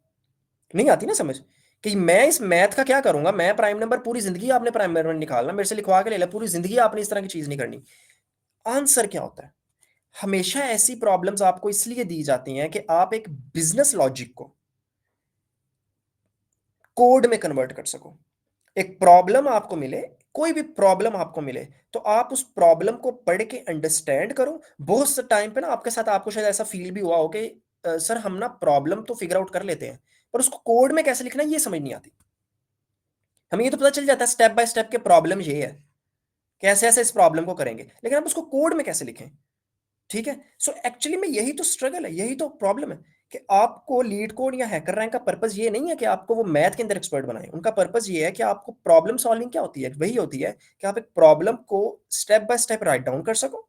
नहीं आती ना समझ, कि मैं इस मैथ का क्या करूंगा, मैं प्राइम नंबर, पूरी जिंदगी आपने प्राइम नंबर निकालना, मेरे से लिखवा के ले लिया, पूरी जिंदगी आपने इस तरह की चीज नहीं करनी। आंसर क्या होता है? हमेशा ऐसी प्रॉब्लम्स आपको इसलिए दी जाती हैं कि आप एक बिजनेस लॉजिक को कोड में कन्वर्ट कर सको। एक प्रॉब्लम आपको मिले, कोई भी प्रॉब्लम आपको मिले तो आप उस प्रॉब्लम को पढ़ के अंडरस्टैंड करो। बहुत से टाइम पे ना आपके साथ आपको शायद ऐसा फील भी हुआ हो कि सर हम ना प्रॉब्लम तो फिगर आउट कर लेते हैं पर उसको कोड में कैसे लिखना है ये समझ नहीं आती। हमें ये तो पता चल जाता है स्टेप बाय स्टेप के प्रॉब्लम ये है, कैसे ऐसे इस प्रॉब्लम को करेंगे, लेकिन आप उसको कोड में कैसे लिखें। ठीक है, सो एक्चुअली में यही तो स्ट्रगल है, यही तो प्रॉब्लम है कि आपको लीड कोड या हैकर रैंक का पर्पस ये नहीं है कि आपको वो मैथ के अंदर एक्सपर्ट बनाए। उनका पर्पस ये है कि आपको प्रॉब्लम सॉल्विंग क्या होती है, वही होती है कि आप एक प्रॉब्लम को step by step write down कर सको,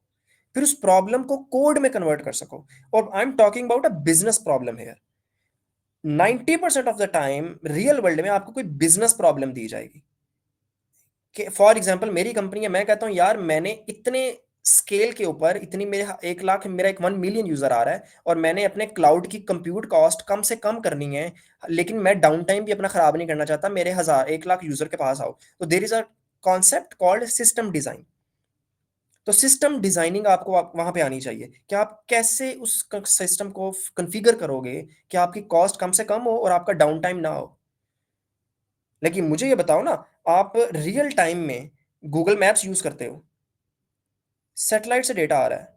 फिर उस प्रॉब्लम को कोड में कन्वर्ट कर सको। और I am talking about a business problem here. 90% of the time real world में आपको कोई बिजनेस प्रॉब्लम दी जाएगी कि फॉर एग्जांपल मेरी कंपनी है, मैं कहता हूं यार मैंने इतने स्केल के ऊपर इतनी मेरे 1 लाख मेरा एक 1 मिलियन यूजर आ रहा है और मैंने अपने क्लाउड की कंप्यूट कॉस्ट कम से कम करनी है, लेकिन मैं डाउन टाइम भी अपना खराब नहीं करना चाहता, मेरे 1,लाख यूजर के पास आओ। तो there is a concept called system design. तो सिस्टम डिजाइनिंग आपको वहां पे आनी चाहिए कि आप कैसे उस सिस्टम को कॉन्फ़िगर करोगे कि आपकी कॉस्ट कम से कम हो और आपका डाउन टाइम ना हो। लेकिन मुझे ये बताओ ना, आप रियल टाइम में गूगल मैप्स यूज करते हो, सैटेलाइट से डेटा आ रहा है,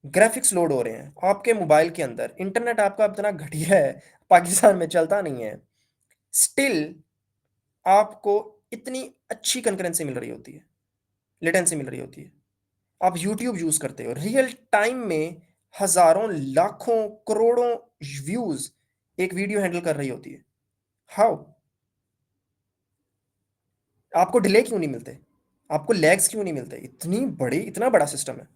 ग्राफिक्स लोड हो रहे हैं आपके मोबाइल के अंदर, इंटरनेट आपका इतना घटिया है पाकिस्तान में चलता नहीं है, स्टिल आपको इतनी अच्छी कंकरेंसी मिल रही होती है, लेटेंसी मिल रही होती है। आप यूट्यूब यूज करते हो, रियल टाइम में हजारों लाखों करोड़ों व्यूज एक वीडियो हैंडल कर रही होती है। हाउ? आपको डिले क्यों नहीं मिलते, आपको लैग्स क्यों नहीं मिलते? इतना बड़ा सिस्टम है।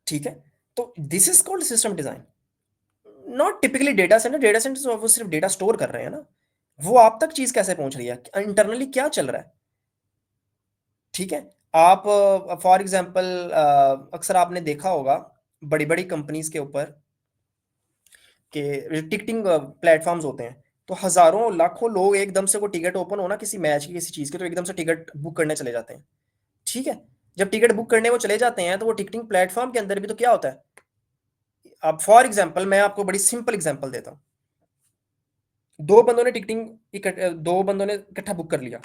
ठीक है, तो this is called system design, not typically data centre. Data centre वो सिर्फ डेटा स्टोर कर रहे हैं ना, वो आप तक चीज कैसे पहुंच रही है, इंटरनली क्या चल रहा है। ठीक है, आप फॉर एग्जांपल अक्सर आपने देखा होगा बड़ी बड़ी कंपनीज के ऊपर के टिकटिंग प्लेटफॉर्म्स होते हैं, तो हजारों लाखों लोग एकदम से को टिकट ओपन हो ना किसी मैच की किसी चीज की, तो एकदम से टिकट बुक करने चले जाते हैं। ठीक है, जब टिकट बुक करने वो चले जाते हैं तो वो टिकटिंग प्लेटफॉर्म के अंदर भी तो क्या होता है। अब फॉर एग्जांपल मैं आपको बड़ी सिंपल एग्जांपल देता हूँ, दो बंदों ने इकट्ठा बुक कर लिया,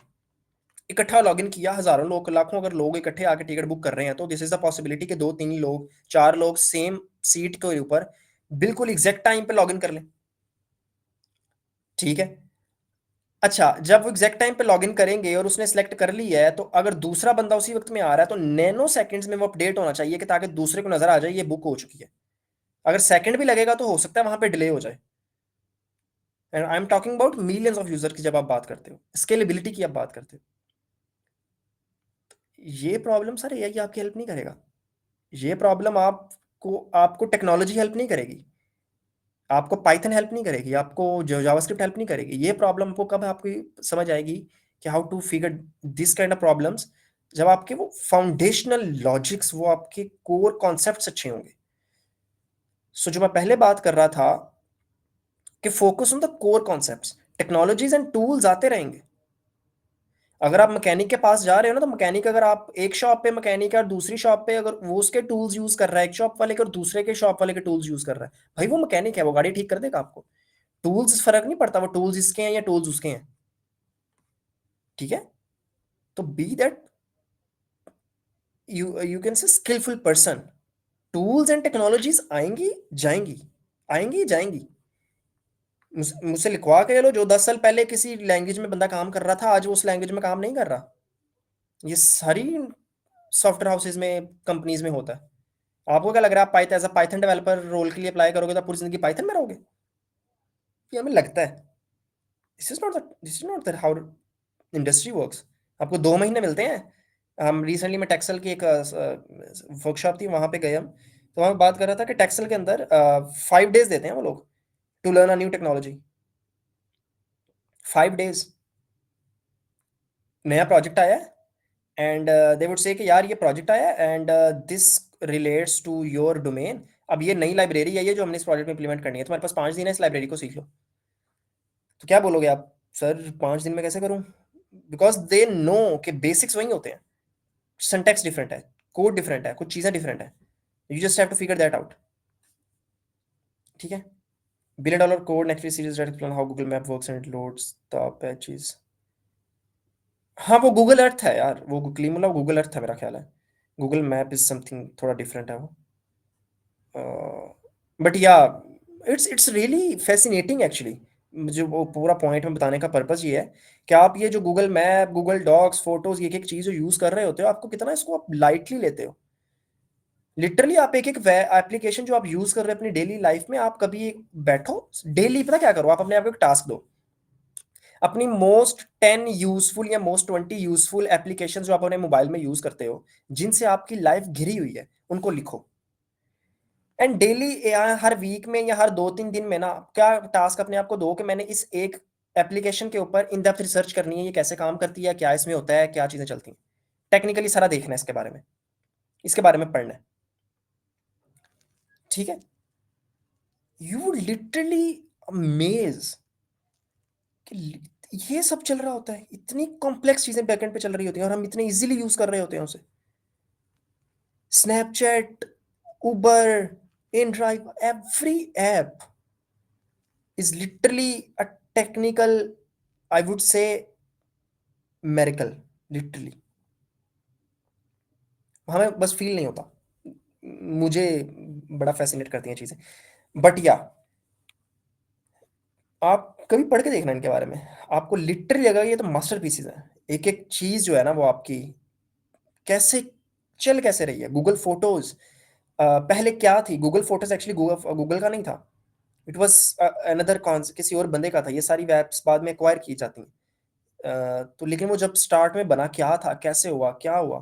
इकट्ठा लॉगिन किया, हजारों लोग लाखों अगर लोग इकट्ठे आके टिकट बुक कर रहे हैं तो दिस इज द पॉसिबिलिटी कि 2 3 लोग 4 लोग सेम सीट के ऊपर बिल्कुल एग्जैक्ट टाइम पे लॉगिन कर लें। ठीक है, अच्छा जब वो एग्जैक्ट टाइम पे लॉगिन करेंगे और उसने सेलेक्ट कर लिया है, तो अगर दूसरा बंदा उसी वक्त में आ रहा है तो नैनो सेकंड्स में वो अपडेट होना चाहिए कि ताकि दूसरे को नजर आ जाए ये बुक हो चुकी है। अगर सेकंड भी लगेगा तो हो सकता है वहां पे डिले हो जाए। And I am talking about millions of user की जब आप बात करते हो, स्केलेबिलिटी की आप बात करते हो, ये प्रॉब्लम सर एआई आपकी हेल्प नहीं करेगा। ये प्रॉब्लम आपको आपको टेक्नोलॉजी हेल्प नहीं करेगी, आपको पाइथन हेल्प नहीं करेगी, आपको जो जावास्क्रिप्ट हेल्प नहीं करेगी। ये प्रॉब्लम आपको कब आपकी समझ आएगी कि how to figure this kind of problems, जब आपके वो फाउंडेशनल लॉजिक्स, वो आपके कोर कॉन्सेप्ट्स अच्छे होंगे। सो जो मैं पहले बात कर रहा था कि focus on the core concepts, technologies and tools आते रहेंगे। अगर आप मैकेनिक के पास जा रहे हो ना, तो मैकेनिक अगर आप एक शॉप पे मैकेनिक है और दूसरी शॉप पे अगर वो उसके टूल्स यूज कर रहा है, एक शॉप वाले के और दूसरे के शॉप वाले के टूल्स यूज कर रहा है, भाई वो मैकेनिक है, वो गाड़ी ठीक कर देगा आपको। टूल्स फर्क नहीं पड़ता वो टूल्स इसके हैं या टूल्स उसके हैं। ठीक है, तो be that you can say skillful person. Tools and technologies आएंगी जाएंगी, आएंगी जाएंगी। मुझसे लिखवा के लो, जो 10 साल पहले किसी लैंग्वेज में बंदा काम कर रहा था आज वो उस लैंग्वेज में काम नहीं कर रहा। ये सारी सॉफ्टवेयर हाउसेज में कंपनीज में होता है। आपको क्या लग रहा है, आप Python as a Python developer role के लिए अप्लाई करोगे तो पूरी जिंदगी पाइथन में रहोगे? ये हमें लगता है this is not that how industry works. आपको 2 महीने मिलते हैं। हम रिसेंटली में टेक्सल की एक वर्कशॉप थी, वहां पे गए हम, तो वहां बात कर रहा था कि टेक्सल के अंदर 5 डेज देते हैं वो लोग to learn a new technology. 5 days, नया प्रोजेक्ट आया है एंड दे वुड से कि यार ये प्रोजेक्ट आया and this relates to your domain. अब ये नई लाइब्रेरी आई है जो हमने इस प्रोजेक्ट में इंप्लीमेंट करनी है, तुम्हारे पास 5 दिन है, इस लाइब्रेरी को सीख लो। तो क्या बोलोगे आप, सर 5 दिन में कैसे करूं? बिकॉज दे नो कि बेसिक्स वही होते हैं, सिंटैक्स डिफरेंट है, कोड डिफरेंट है, कुछ चीजें डिफरेंट है, you just have to figure that out. ठीक है, $1 billion code next series, how Google map works and loads the patches. हाँ वो गूगल अर्थ है यार, वो क्लीमुला गूगल अर्थ है मेरा ख्याल है। गूगल मैप इज समथिंग थोड़ा डिफरेंट है वो। बट या इट्स रियली फैसिनेटिंग एक्चुअली। मुझे वो पूरा पॉइंट में बताने का पर्पस ये है कि आप ये जो Google map, Google docs, photos, एक एक चीज जो यूज कर रहे होते हो, आपको कितना इसको आप लाइटली लेते हो। लिटरली आप एक एक एप्लीकेशन जो आप यूज कर रहे हो अपनी डेली लाइफ में, आप कभी बैठो डेली, पता क्या करो, आप अपने आप को एक टास्क दो, अपनी मोस्ट 10 यूजफुल या मोस्ट 20 यूजफुल एप्लीकेशन जो आप अपने मोबाइल में यूज करते हो, जिनसे आपकी लाइफ घिरी हुई है, उनको लिखो। एंड डेली हर वीक में या हर 2-3 दिन में ना, क्या टास्क अपने आप को दो कि मैंने इस एक एप्लीकेशन के ऊपर इन डेप्थ रिसर्च करनी है, ये कैसे काम करती है, क्या इसमें होता है, क्या चीजें चलती हैं, टेक्निकली सारा देखना है इसके बारे में, इसके बारे में पढ़ना है। ठीक है, यू वुड लिटरली अमेज कि ये सब चल रहा होता है, इतनी कॉम्प्लेक्स चीजें बैकएंड पे चल रही होती हैं और हम इतने इजीली यूज कर रहे होते हैं उसे। Snapchat, Uber, InDrive, every app is literally a technical, I would say, miracle, literally। हमें बस फील नहीं होता, मुझे बड़ा फैसिनेट करती हैं चीजें। बट या आप कभी पढ़ के देखना इनके बारे में, आपको लिटरली लगेगा ये तो मास्टरपीसेस है। एक एक चीज जो है ना वो आपकी कैसे चल कैसे रही है। गूगल फोटोज पहले क्या थी, गूगल फोटोज एक्चुअली गूगल का नहीं था, इट वाज अनदर किसी और बंदे का था। ये सारी वेब्स बाद में एक्वायर की जाती हैं। तो लेकिन वो जब स्टार्ट में बना क्या था, कैसे हुआ, क्या हुआ,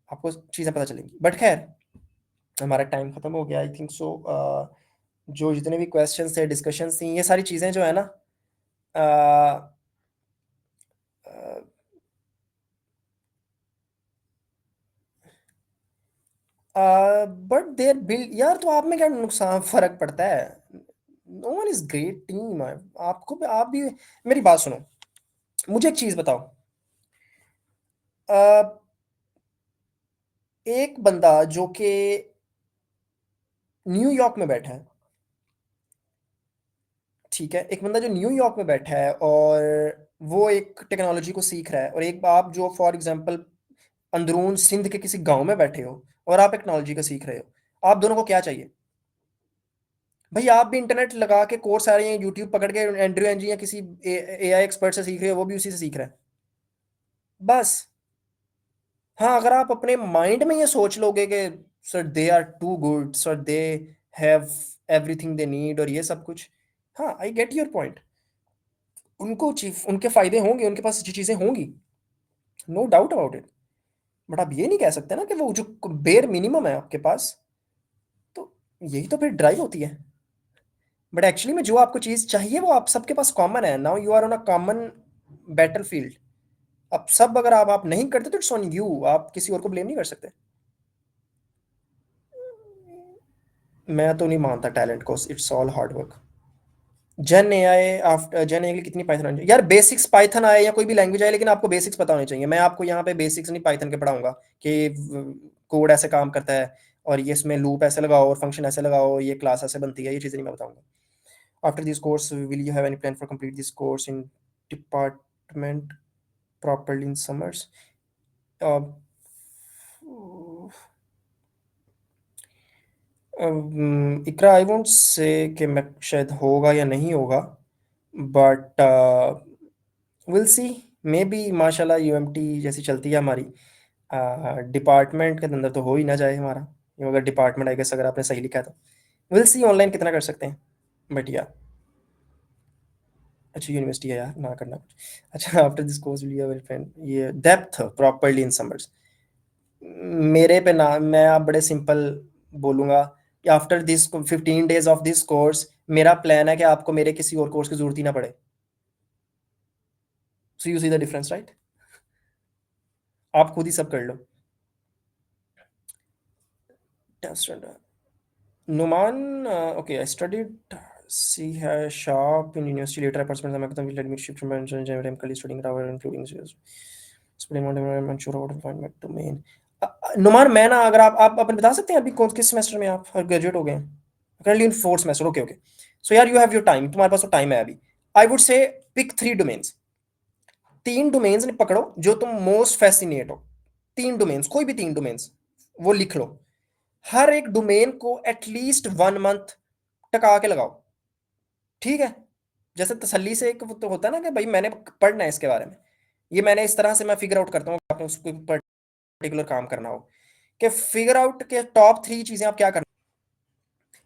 आपको चीजें पता चलेंगी। बट खैर हमारा टाइम खत्म हो गया आई थिंक सो। जो जितने भी क्वेश्चंस थे, डिस्कशंस थी, ये सारी चीजें जो है ना, बट देयर बिल्ड यार, तो आप में क्या नुकसान फर्क पड़ता है। No one is great team. आपको आप भी मेरी बात सुनो, मुझे एक चीज बताओ। एक बंदा जो कि न्यूयॉर्क में बैठा है, ठीक है, एक बंदा जो न्यूयॉर्क में बैठा है और वो एक टेक्नोलॉजी को सीख रहा है, और एक आप जो फॉर एग्जांपल अंदरून सिंध के किसी गांव में बैठे हो और आप टेक्नोलॉजी को सीख रहे हो, आप दोनों को क्या चाहिए भाई? आप भी इंटरनेट लगा के कोर्स आ रहे हैं, यूट्यूब पकड़ के एंड्रयू एनजी या किसी AI एक्सपर्ट से सीख रहे हो, वो भी उसी से सीख रहा है बस। हाँ, अगर आप अपने माइंड में ये सोच लोगे कि sir they are too good, sir they have everything they need और ये सब कुछ, हाँ आई गेट योर पॉइंट, उनको उनके फायदे होंगे, उनके पास अच्छी चीजें होंगी, no doubt about it. But आप ये नहीं कह सकते ना कि वो जो बेयर मिनिमम है आपके पास, तो यही तो फिर ड्राइव होती है। बट एक्चुअली में जो आपको चीज चाहिए वो आप सबके पास कॉमन है। Now you are on a common battlefield. अब सब अगर आप नहीं करते तो इट्स ऑन यू, आप किसी और को ब्लेम नहीं कर सकते। मैं तो नहीं मानता टैलेंट को, it's all hard work. Gen AI after gen AI कितनी पाइथन आनी चाहिए यार? बेसिक्स पाइथन आए या कोई भी लैंग्वेज आए, लेकिन आपको बेसिक्स पता होने चाहिए। मैं आपको यहाँ पे बेसिक्स नहीं पाइथन के पढ़ाऊंगा कि कोड ऐसे काम करता है और ये इसमें लूप ऐसे लगाओ और फंक्शन ऐसे लगाओ, ये क्लास ऐसे बनती है, ये चीजें नहीं मैं बताऊंगा। After this course will you have any plan for complete this course in department properly in summers? Uh, Iqra I won't say कि मैं शायद होगा या नहीं होगा, but will see, maybe माशाल्लाह UMT जैसी चलती है हमारी, डिपार्टमेंट के अंदर तो हो ही ना जाए हमारा। अगर डिपार्टमेंट आई गेस अगर आपने सही लिखा है तो विल सी ऑनलाइन कितना कर सकते हैं। बट या अच्छा यूनिवर्सिटी है यार, ना करना कुछ। अच्छा after this course will you have friend, ये डेप्थ प्रॉपर्ली इन समर्स, मेरे पे ना, मैं आप बड़े सिंपल बोलूंगा कि after this 15 days of this course मेरा प्लान है कि आपको मेरे किसी और कोर्स की जरूरत ही ना पड़े। So you see the difference right, आप खुद ही सब कर लो। Numan, okay, I studied C Sharp in university. Later, I pursued some academic leadership from engineering. I'm currently studying Java, including explaining what I'm unsure about to find my domain. Numan, मैं ना, अगर आप अपन बता सकते हैं अभी कौन किस सेमेस्टर में आप ग्रेजुएट हो गए हैं? Currently in 4th semester. Okay okay, so यार यू हैव योर टाइम, तुम्हारे पास तो टाइम है अभी। I would say pick 3 domains. 3 domains पकड़ो जो तुम मोस्ट फैसिनेट हो, 3 डोमेन्स, कोई भी 3 डोमेन्स वो लिख लो। हर एक डोमेन को एटलीस्ट 1 मंथ टका के लगाओ, ठीक है? जैसे तसल्ली से एक तो होता है ना कि भाई मैंने पढ़ना है इसके बारे में, ये मैंने इस तरह से मैं फिगर आउट करता हूँ, आपने उसको पर्टिकुलर काम करना हो कि फिगर आउट के टॉप 3 चीजें आप क्या करना।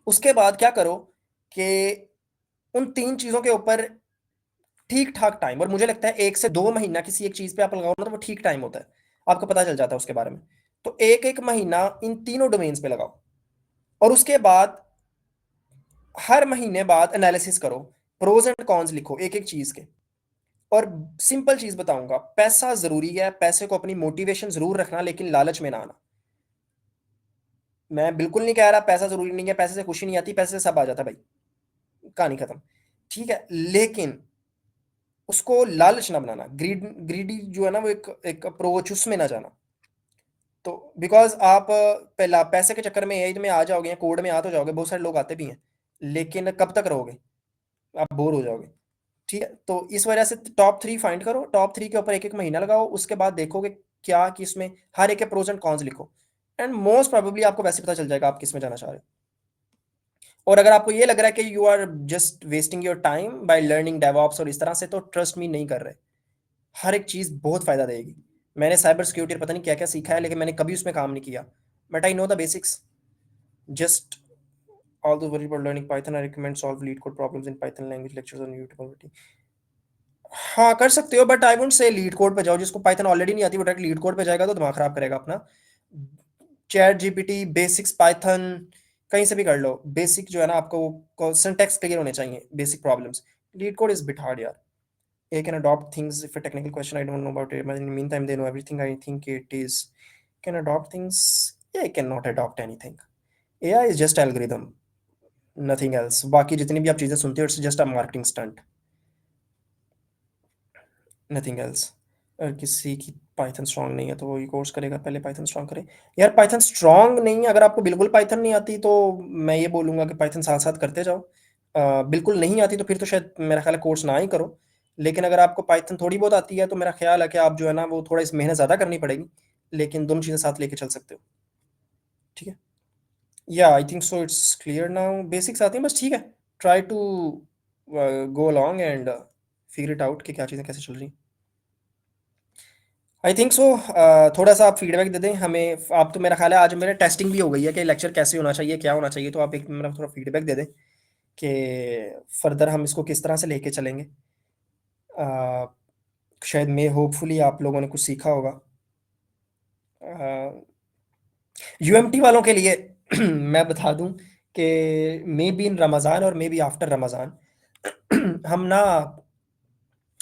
उसके बाद क्या करो कि उन 3 चीजों के ऊपर ठीक ठाक टाइम, और मुझे लगता है 1 से 2 महीना किसी एक चीज पे आप लगाओ ना तो वो ठीक टाइम होता है, आपको पता चल जाता है उसके बारे में। तो एक महीना इन तीनों डोमेन्स पे लगाओ, और उसके बाद हर महीने बाद एनालिसिस करो, प्रोज एंड कॉन्स लिखो एक एक चीज के। और सिंपल चीज बताऊंगा, पैसा जरूरी है, पैसे को अपनी मोटिवेशन जरूर रखना, लेकिन लालच में ना आना। मैं बिल्कुल नहीं कह रहा पैसा जरूरी नहीं है, पैसे से खुशी नहीं आती, पैसे से सब आ जाता भाई, कहानी खत्म, ठीक है? लेकिन उसको लालच ना बनाना, ग्रीडी जो है ना वो एक अप्रोच, उसमें ना जाना। तो बिकॉज आप पहला पैसे के चक्कर में एआई में आ जाओगे या कोड में आ तो जाओगे, बहुत सारे लोग आते भी हैं, लेकिन कब तक रहोगे, आप बोर हो जाओगे, ठीक है? तो इस वजह से टॉप 3 फाइंड करो, टॉप 3 के ऊपर एक महीना लगाओ, उसके बाद देखोगे क्या कि इसमें हर एक के प्रोज एंड कॉन्स लिखो, एंड मोस्ट प्रोबेबली आपको वैसे पता चल जाएगा आप किस में जाना चाह रहे हो। और अगर आपको ये लग रहा है कि you are just wasting your time by learning DevOps और इस तरह से, तो ट्रस्ट मी नहीं कर रहे। हर एक चीज बहुत फायदा देगी। मैंने साइबर सिक्योरिटी पता नहीं क्या क्या सीखा है, लेकिन मैंने कभी उसमें काम नहीं किया, but I know the basics. Just although worried about learning Python, I recommend solve lead code problems in Python language lectures on YouTube. हाँ कर सकते हो, but I wouldn't say leet code पे जाओ। जिसको पाइथन ऑलरेडी नहीं आती वो डायरेक्ट लीड कोड पे जाएगा तो दिमाग खराब करेगा अपना। चैट जीपीटी, बेसिक्स पाइथन, कहीं से भी कर लो। बेसिक जो है ना आपको सिंटैक्स क्लियर होने चाहिए, basic problems. Leet code is bit hard यार। They can adopt things. If a technical question I don't know about it, but in the meantime they know everything. I think it is can adopt things. AI cannot adopt anything. AI is just algorithm, nothing else. बाकी जितनी भी आप चीजें सुनते हो, it's just a marketing stunt, nothing else. अगर किसी की पाइथन स्ट्रांग नहीं है तो वो ये कोर्स करेगा, पहले पाइथन स्ट्रांग करे। यार पाइथन स्ट्रांग नहीं है, अगर आपको बिल्कुल पाइथन नहीं आती तो मैं ये बोलूंगा कि पाइथन साथ साथ करते जाओ। बिल्कुल नहीं आती तो फिर तो शायद मेरा ख्याल है कोर्स ना ही करो। लेकिन अगर आपको पाइथन थोड़ी बहुत आती है तो मेरा ख्याल है कि आप जो है ना वो थोड़ा इस मेहनत ज़्यादा करनी पड़ेगी, लेकिन दोनों चीज़ें साथ लेके चल सकते हो, ठीक है? या I think so it's clear now. Basics आती हैं बस, ठीक है? Try to go along and figure it out कि क्या चीज़ें कैसे चल रही। I think so. थोड़ा सा आप फीडबैक दे दें हमें। आप तो मेरा ख्याल है आज मेरा टेस्टिंग भी हो गई है कि लेक्चर कैसे होना चाहिए, क्या होना चाहिए, तो आप एक मेरा थोड़ा फीडबैक दे दें कि फर्दर हम इसको किस तरह से लेके चलेंगे। शायद मैं होपफुली आप लोगों ने कुछ सीखा होगा। यूएमटी वालों के लिए मैं बता दूं कि मे बी इन रमज़ान और मे बी आफ्टर रमज़ान हम ना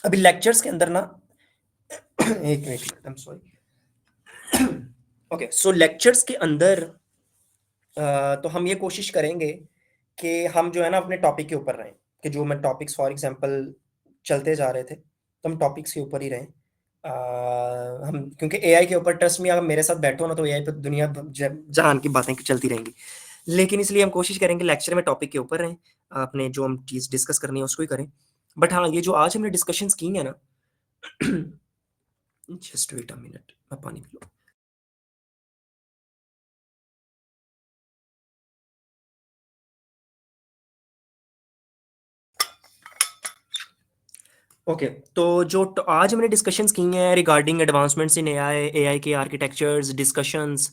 अभी लेक्चर्स के अंदर ना एक minute, I am sorry. Okay, so lectures के अंदर तो हम ये कोशिश करेंगे कि हम जो है ना अपने टॉपिक के ऊपर रहें, कि जो मैं टॉपिक्स फॉर एग्जांपल चलते जा रहे थे तो हम टॉपिक्स के ऊपर ही रहें। हम क्योंकि एआई के ऊपर ट्रस्ट में अगर मेरे साथ बैठो ना तो एआई पे दुनिया जहान की बातें चलती रहेंगी, लेकिन इसलिए हम कोशिश करेंगे लेक्चर में टॉपिक के ऊपर रहें, अपने जो हम चीज़ डिस्कस करनी है उसको ही करें। बट हाँ, ये जो आज हमने डिस्कशंस की है ना जस्ट वेट अ मिनट, मैं पानी पी लूं। ओके, तो जो आज हमने डिस्कशंस की हैं रिगार्डिंग एडवांसमेंट्स इन एआई, एआई के आर्किटेक्चर्स, डिस्कशंस,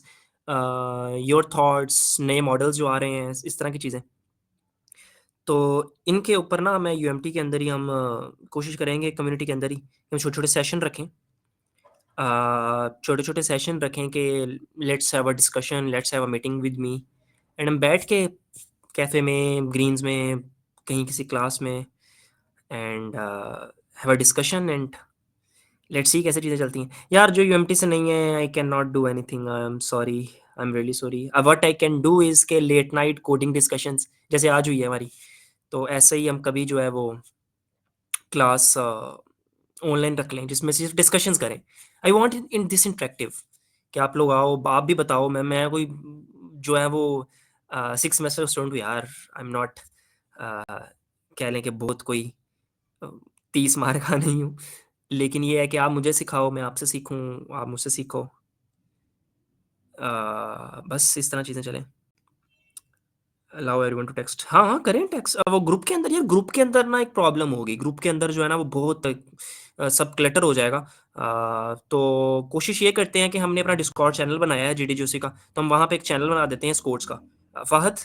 योर थॉट्स, नए मॉडल्स जो आ रहे हैं, इस तरह की चीज़ें, तो इनके ऊपर ना मैं यूएमटी के अंदर ही हम कोशिश करेंगे कम्युनिटी के अंदर ही हम छोटे-छोटे सेशन रखें। छोटे-छोटे सेशन रखें कि let's have a discussion, let's have a meeting with me, and हम बैठ के कैफ़े में, ग्रीन्स में, कहीं किसी क्लास में, and have a discussion and let's see कैसे चीज़ें चलती हैं। यार जो यूएमटी से नहीं है, आई can not do anything, I am sorry, I am really sorry. What I can do is के लेट नाइट कोडिंग डिस्कशंस जैसे आज हुई है हमारी, तो ऐसे ही हम कभी जो है वो क्लास ऑनलाइन रख लें जिसमें सिर्फ डिस्कशंस करें। I want in this interactive कि आप लोग आओ, आप भी बताओ। मैं कोई जो है वो 6 सेमेस्टर स्टूडेंट हूँ यार, आई एम नॉट कह लें कि बहुत कोई 30 मार्क का नहीं हूँ, लेकिन ये है कि आप मुझे सिखाओ, मैं आपसे सीखूँ, आप मुझसे सीखो। बस इस तरह चीज़ें चलें। अलाउ एवरीवन टू टेक्स्ट, हाँ, हाँ, करें टेक्स्ट। वो ग्रुप के अंदर यार, ग्रुप के अंदर ना एक प्रॉब्लम होगी, ग्रुप के अंदर जो है ना वो बहुत सब क्लटर हो जाएगा। तो कोशिश ये करते हैं कि हमने अपना डिस्कॉर्ड चैनल बनाया है GDJC का, तो हम वहाँ पे एक चैनल बना देते हैं स्कोर्ट्स का। Fahad,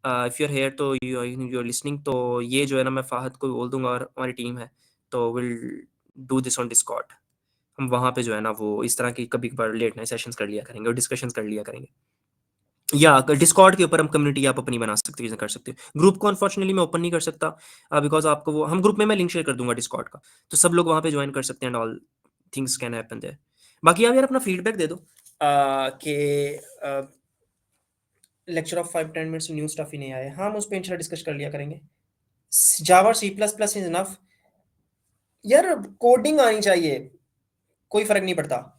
if you are here तो यू आर लिसनिंग, तो ये जो है ना मैं फ़ाहद को बोल दूँगा और हमारी टीम है, तो will do this on Discord. हम वहाँ पे जो है ना वो इस तरह की कभी-कभार लेट नाइट सेशंस कर लिया करेंगे और डिस्कशंस कर लिया करेंगे। या डिस्कॉर्ड के ऊपर हम कम्युनिटी आप अपनी बना सकते हो, चीज़ें कर सकते हो। ग्रुप को अनफॉर्चुनेटली मैं ओपन नहीं कर सकता, बिकॉज़ आपको वो हम ग्रुप में मैं लिंक शेयर कर दूँगा डिस्कॉर्ड का, तो सब लोग वहाँ पे जॉइन कर सकते हैं and all things can happen there. बाकी आप यार अपना फीडबैक दे दो कि lecture of 5-10 minutes new stuff ही नहीं आया। हाँ, हम उस पे इंशाल्लाह डिस्कस कर लिया करेंगे। जावा और C++ इज इनफ। यार कोडिंग आनी चाहिए, कोई फ़र्क नहीं पड़ता।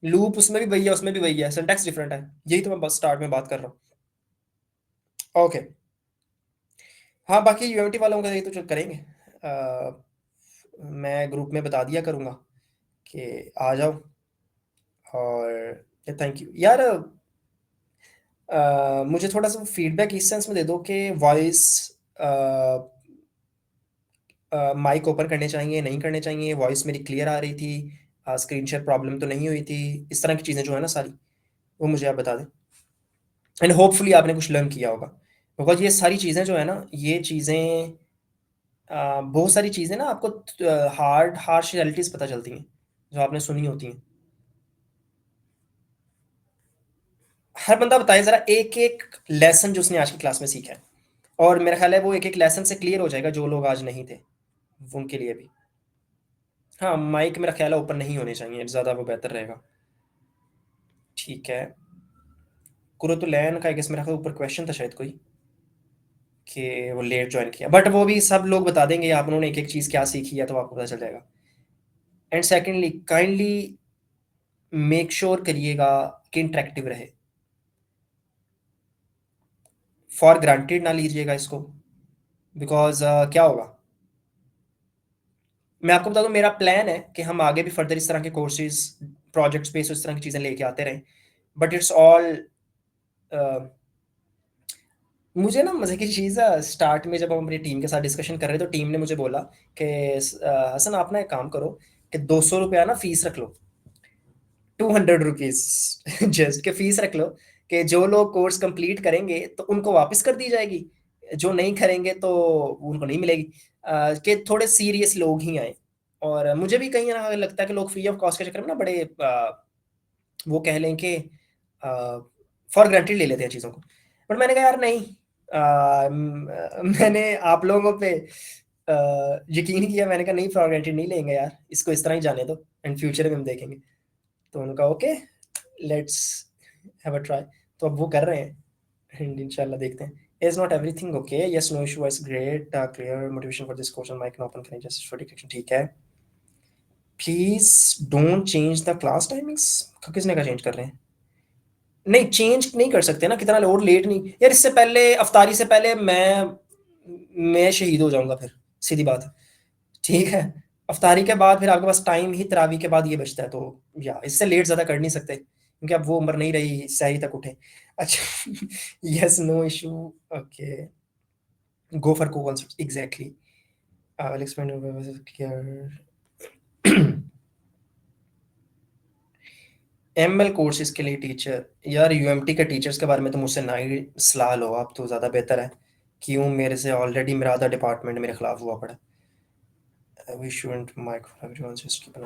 लूप उसमें भी वही है, उसमें भी वही है, सिंटैक्स डिफरेंट है। यही तो मैं बस स्टार्ट में बात कर रहा हूँ। ओके, हाँ, बाकी यूएमटी वालों का ये तो चल करेंगे। मैं ग्रुप में बता दिया करूँगा कि आ जाओ, और थैंक यू यार। मुझे थोड़ा सा फीडबैक इस सेंस में दे दो कि वॉइस माइक ओपन करने चाहिए, नहीं करने चाहिए, वॉइस मेरी क्लियर आ रही थी, स्क्रीन शेयर प्रॉब्लम तो नहीं हुई थी, इस तरह की चीज़ें जो है ना सारी, वो मुझे आप बता दें। एंड होपफुली आपने कुछ लर्न किया होगा, बिकॉज ये सारी चीज़ें जो है ना, ये चीज़ें बहुत सारी चीज़ें ना आपको हार्श रियलिटीज़ पता चलती हैं जो आपने सुनी होती हैं। हर बंदा बताए ज़रा एक एक लेसन जो उसने आज की क्लास में सीखा है, और मेरा ख्याल है वो एक एक लेसन से क्लियर हो जाएगा जो लोग आज नहीं थे, उनके लिए भी। हाँ, माइक मेरा ख्याल है ओपन नहीं होने चाहिए, ज़्यादा वो बेहतर रहेगा। ठीक है, कुरतुलैन का आई गेस मेरा ख्याल ऊपर क्वेश्चन था शायद कोई, कि वो लेट ज्वाइन किया, बट वो भी सब लोग बता देंगे आप उन्होंने एक एक चीज़ क्या सीखी है, तो आपको पता चल जाएगा। And secondly kindly make sure करिएगा कि इंटरेक्टिव रहे, फॉर ग्रांटेड ना लीजिएगा इसको, बिकॉज क्या होगा, मैं आपको बता दूं मेरा प्लान है कि हम आगे भी फर्दर इस तरह के कोर्सेज, प्रोजेक्ट स्पेस, इस तरह की चीज़ें लेके आते रहें, बट इट्स ऑल मुझे ना मज़े की चीज़ है, स्टार्ट में जब हम अपनी टीम के साथ डिस्कशन कर रहे थे तो टीम ने मुझे बोला कि हसन आप ना एक काम करो कि 200 रुपया ना फीस रख लो, 200 रुपीज़ जस्ट के फीस रख लो, कि जो लोग कोर्स कंप्लीट करेंगे तो उनको वापस कर दी जाएगी, जो नहीं करेंगे तो उनको नहीं मिलेगी। कि थोड़े सीरियस लोग ही आए, और मुझे भी कहीं ना लगता है कि लोग फ्री ऑफ कॉस्ट के चक्कर में ना बड़े वो कह लें कि फॉर ग्रांटेड ले लेते हैं चीज़ों को, बट मैंने कहा यार नहीं, मैंने आप लोगों पे यकीन किया, मैंने कहा नहीं, फॉर ग्रांटेड नहीं लेंगे यार, इसको इस तरह ही जाने दो, एंड फ्यूचर में हम देखेंगे। तो उनका okay, let's have a try, तो अब वो कर रहे हैं, एंड इंशाल्लाह देखते हैं। Is not everything okay? Yes, no issue is great. Clear motivation for this course on mic and open करें just for direction, ठीक है। Please don't change the class timings। किसने का चेंज कर रहे हैं? नहीं, चेंज नहीं कर सकते ना, कितना लोड लेट नहीं यार, इससे पहले अफ्तारी से पहले मैं शहीद हो जाऊंगा, फिर सीधी बात है, ठीक है। अफ्तारी के बाद फिर आपके पास टाइम ही तरावी के बाद ये बचता है, तो या इससे लेट ज़्यादा कर नहीं सकते, क्योंकि अब वो उम्र नहीं रही सहरी तक उठे। अच्छा yes, no issue, okay, go for को concept exactly, I will explain clear. ML courses के लिए टीचर, यार यूएमटी के टीचर्स के बारे में तो मुझसे ना ही सलाह लो, आप तो ज़्यादा बेहतर है, क्यों मेरे से ऑलरेडी मेरा आधा डिपार्टमेंट मेरे खिलाफ हुआ पड़ा। We shouldn't mic for everyone, just keep an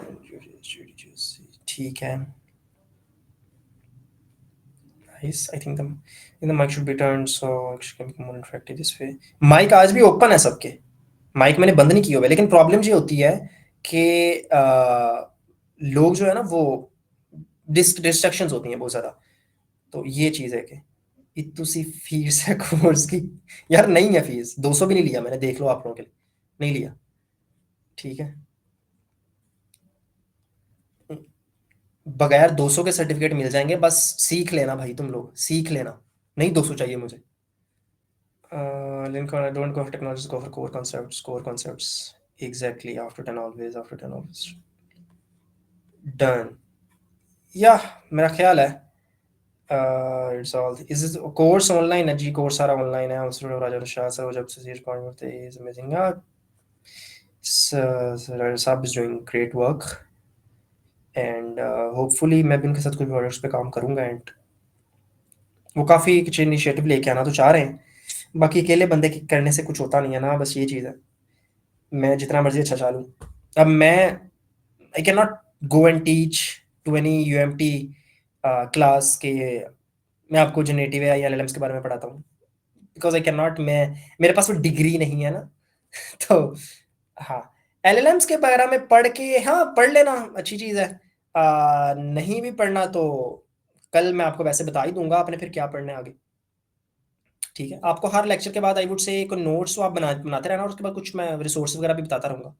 ठीक है, nice, I think the mic should be turned so it can become more interactive this way। Mike आज भी ओपन है सबके, माइक मैंने बंद नहीं किया हुआ है, लेकिन प्रॉब्लम ये होती है कि लोग जो है ना वो डिस्ट्रैक्शंस होती हैं बहुत ज़्यादा, तो ये चीज़ है कि इतनी सी फीस है कोर्स की, यार नहीं है फीस, 200 भी नहीं लिया मैंने, देख लो आप लोगों के लिए नहीं लिया, ठीक है। बगैर 200 के सर्टिफिकेट मिल जाएंगे, बस सीख लेना भाई, तुम लोग सीख लेना, नहीं 200 चाहिए मुझे। Link don't go for technology, go for core concepts Exactly, after 10 always, after 10 always. Done. Yeah, मेरा ख्याल है it's all is this course online है जी, कोर्स सारा ऑनलाइन है। उसमें राजा शाह सर जब से रिकॉर्डिंग करते हैं इज अमेजिंग। सर साहब is doing great work and hopefully मैं भी उनके साथ कुछ प्रोजेक्ट्स पे काम करूंगा एंड वो काफ़ी कुछ इनिशिएटिव लेके आना तो चाह रहे हैं। बाकी अकेले बंदे के करने से कुछ होता नहीं है ना, बस ये चीज़ है। मैं जितना मर्जी अच्छा चालूँ, अब मैं I can not go and teach to any UMT class के मैं आपको जनरेटिव या एलएलएम्स के बारे में पढ़ाता हूँ, बिकॉज आई कैन नॉट, मैं मेरे पास वो डिग्री नहीं है ना। तो हाँ, एलएलएम्स के बारे में पढ़ के हाँ पढ़ लेना अच्छी चीज़ है, नहीं भी पढ़ना तो कल मैं आपको वैसे बता ही दूंगा आपने फिर क्या पढ़ना है आगे। ठीक है, आपको हर लेक्चर के बाद आई वुड से एक नोट्स तो आप बनाते रहना और उसके बाद कुछ मैं रिसोर्स वगैरह भी बताता रहूंगा।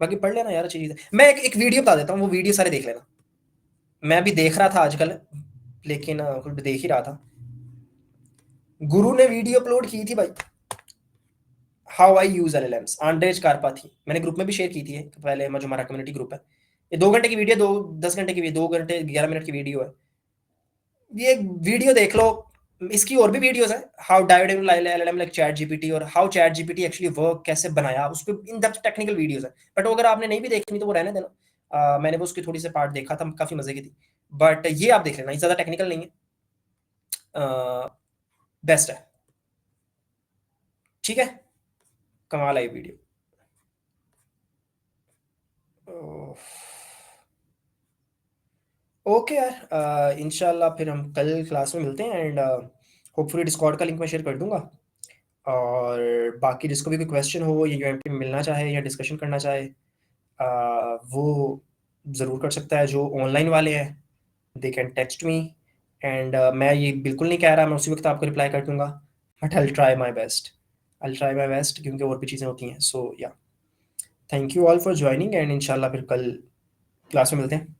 बाकी पढ़ लेना यार, अच्छी चीज़ है। मैं एक वीडियो बता देता हूँ, वो वीडियो सारे देख लेना। मैं भी देख रहा था आजकल, लेकिन कुछ देख ही रहा था। गुरु ने वीडियो अपलोड की थी भाई, हाउ आई यूज एलएलएम्स, आंड्रेज कारपा थी, मैंने ग्रुप में भी शेयर की थी पहले, जो हमारा कम्युनिटी ग्रुप है। ये 2 घंटे की वीडियो, 10 घंटे की, 2 घंटे 11 मिनट की वीडियो है। ये वीडियो देख लो, इसकी और भी वीडियोस है, how dive in LLM like ChatGPT और how ChatGPT actually work, कैसे बनाया, उस पे इन डेप्थ टेक्निकल वीडियोस है। बट अगर आपने नहीं भी देखनी तो वो रहने देना, मैंने वो उसकी थोड़ी सी पार्ट देखा था, काफी मजे की थी। बट ये आप देख लेना, ज्यादा टेक्निकल नहीं है, बेस्ट है। ठीक है, कमाल है ये वीडियो। ओके यार, इंशाल्लाह फिर हम कल क्लास में मिलते हैं एंड होपफुली डिस्कॉर्ड का लिंक मैं शेयर कर दूंगा। और बाकी जिसको भी कोई क्वेश्चन हो या यूएमपी में मिलना चाहे या डिस्कशन करना चाहे, वो ज़रूर कर सकता है। जो ऑनलाइन वाले हैं they can text me and मैं ये बिल्कुल नहीं कह रहा मैं उसी वक्त आपको रिप्लाई कर दूंगा, but I try my best क्योंकि और भी चीज़ें होती हैं। सो या, thank you all for joining and इंशाल्लाह फिर कल क्लास में मिलते हैं।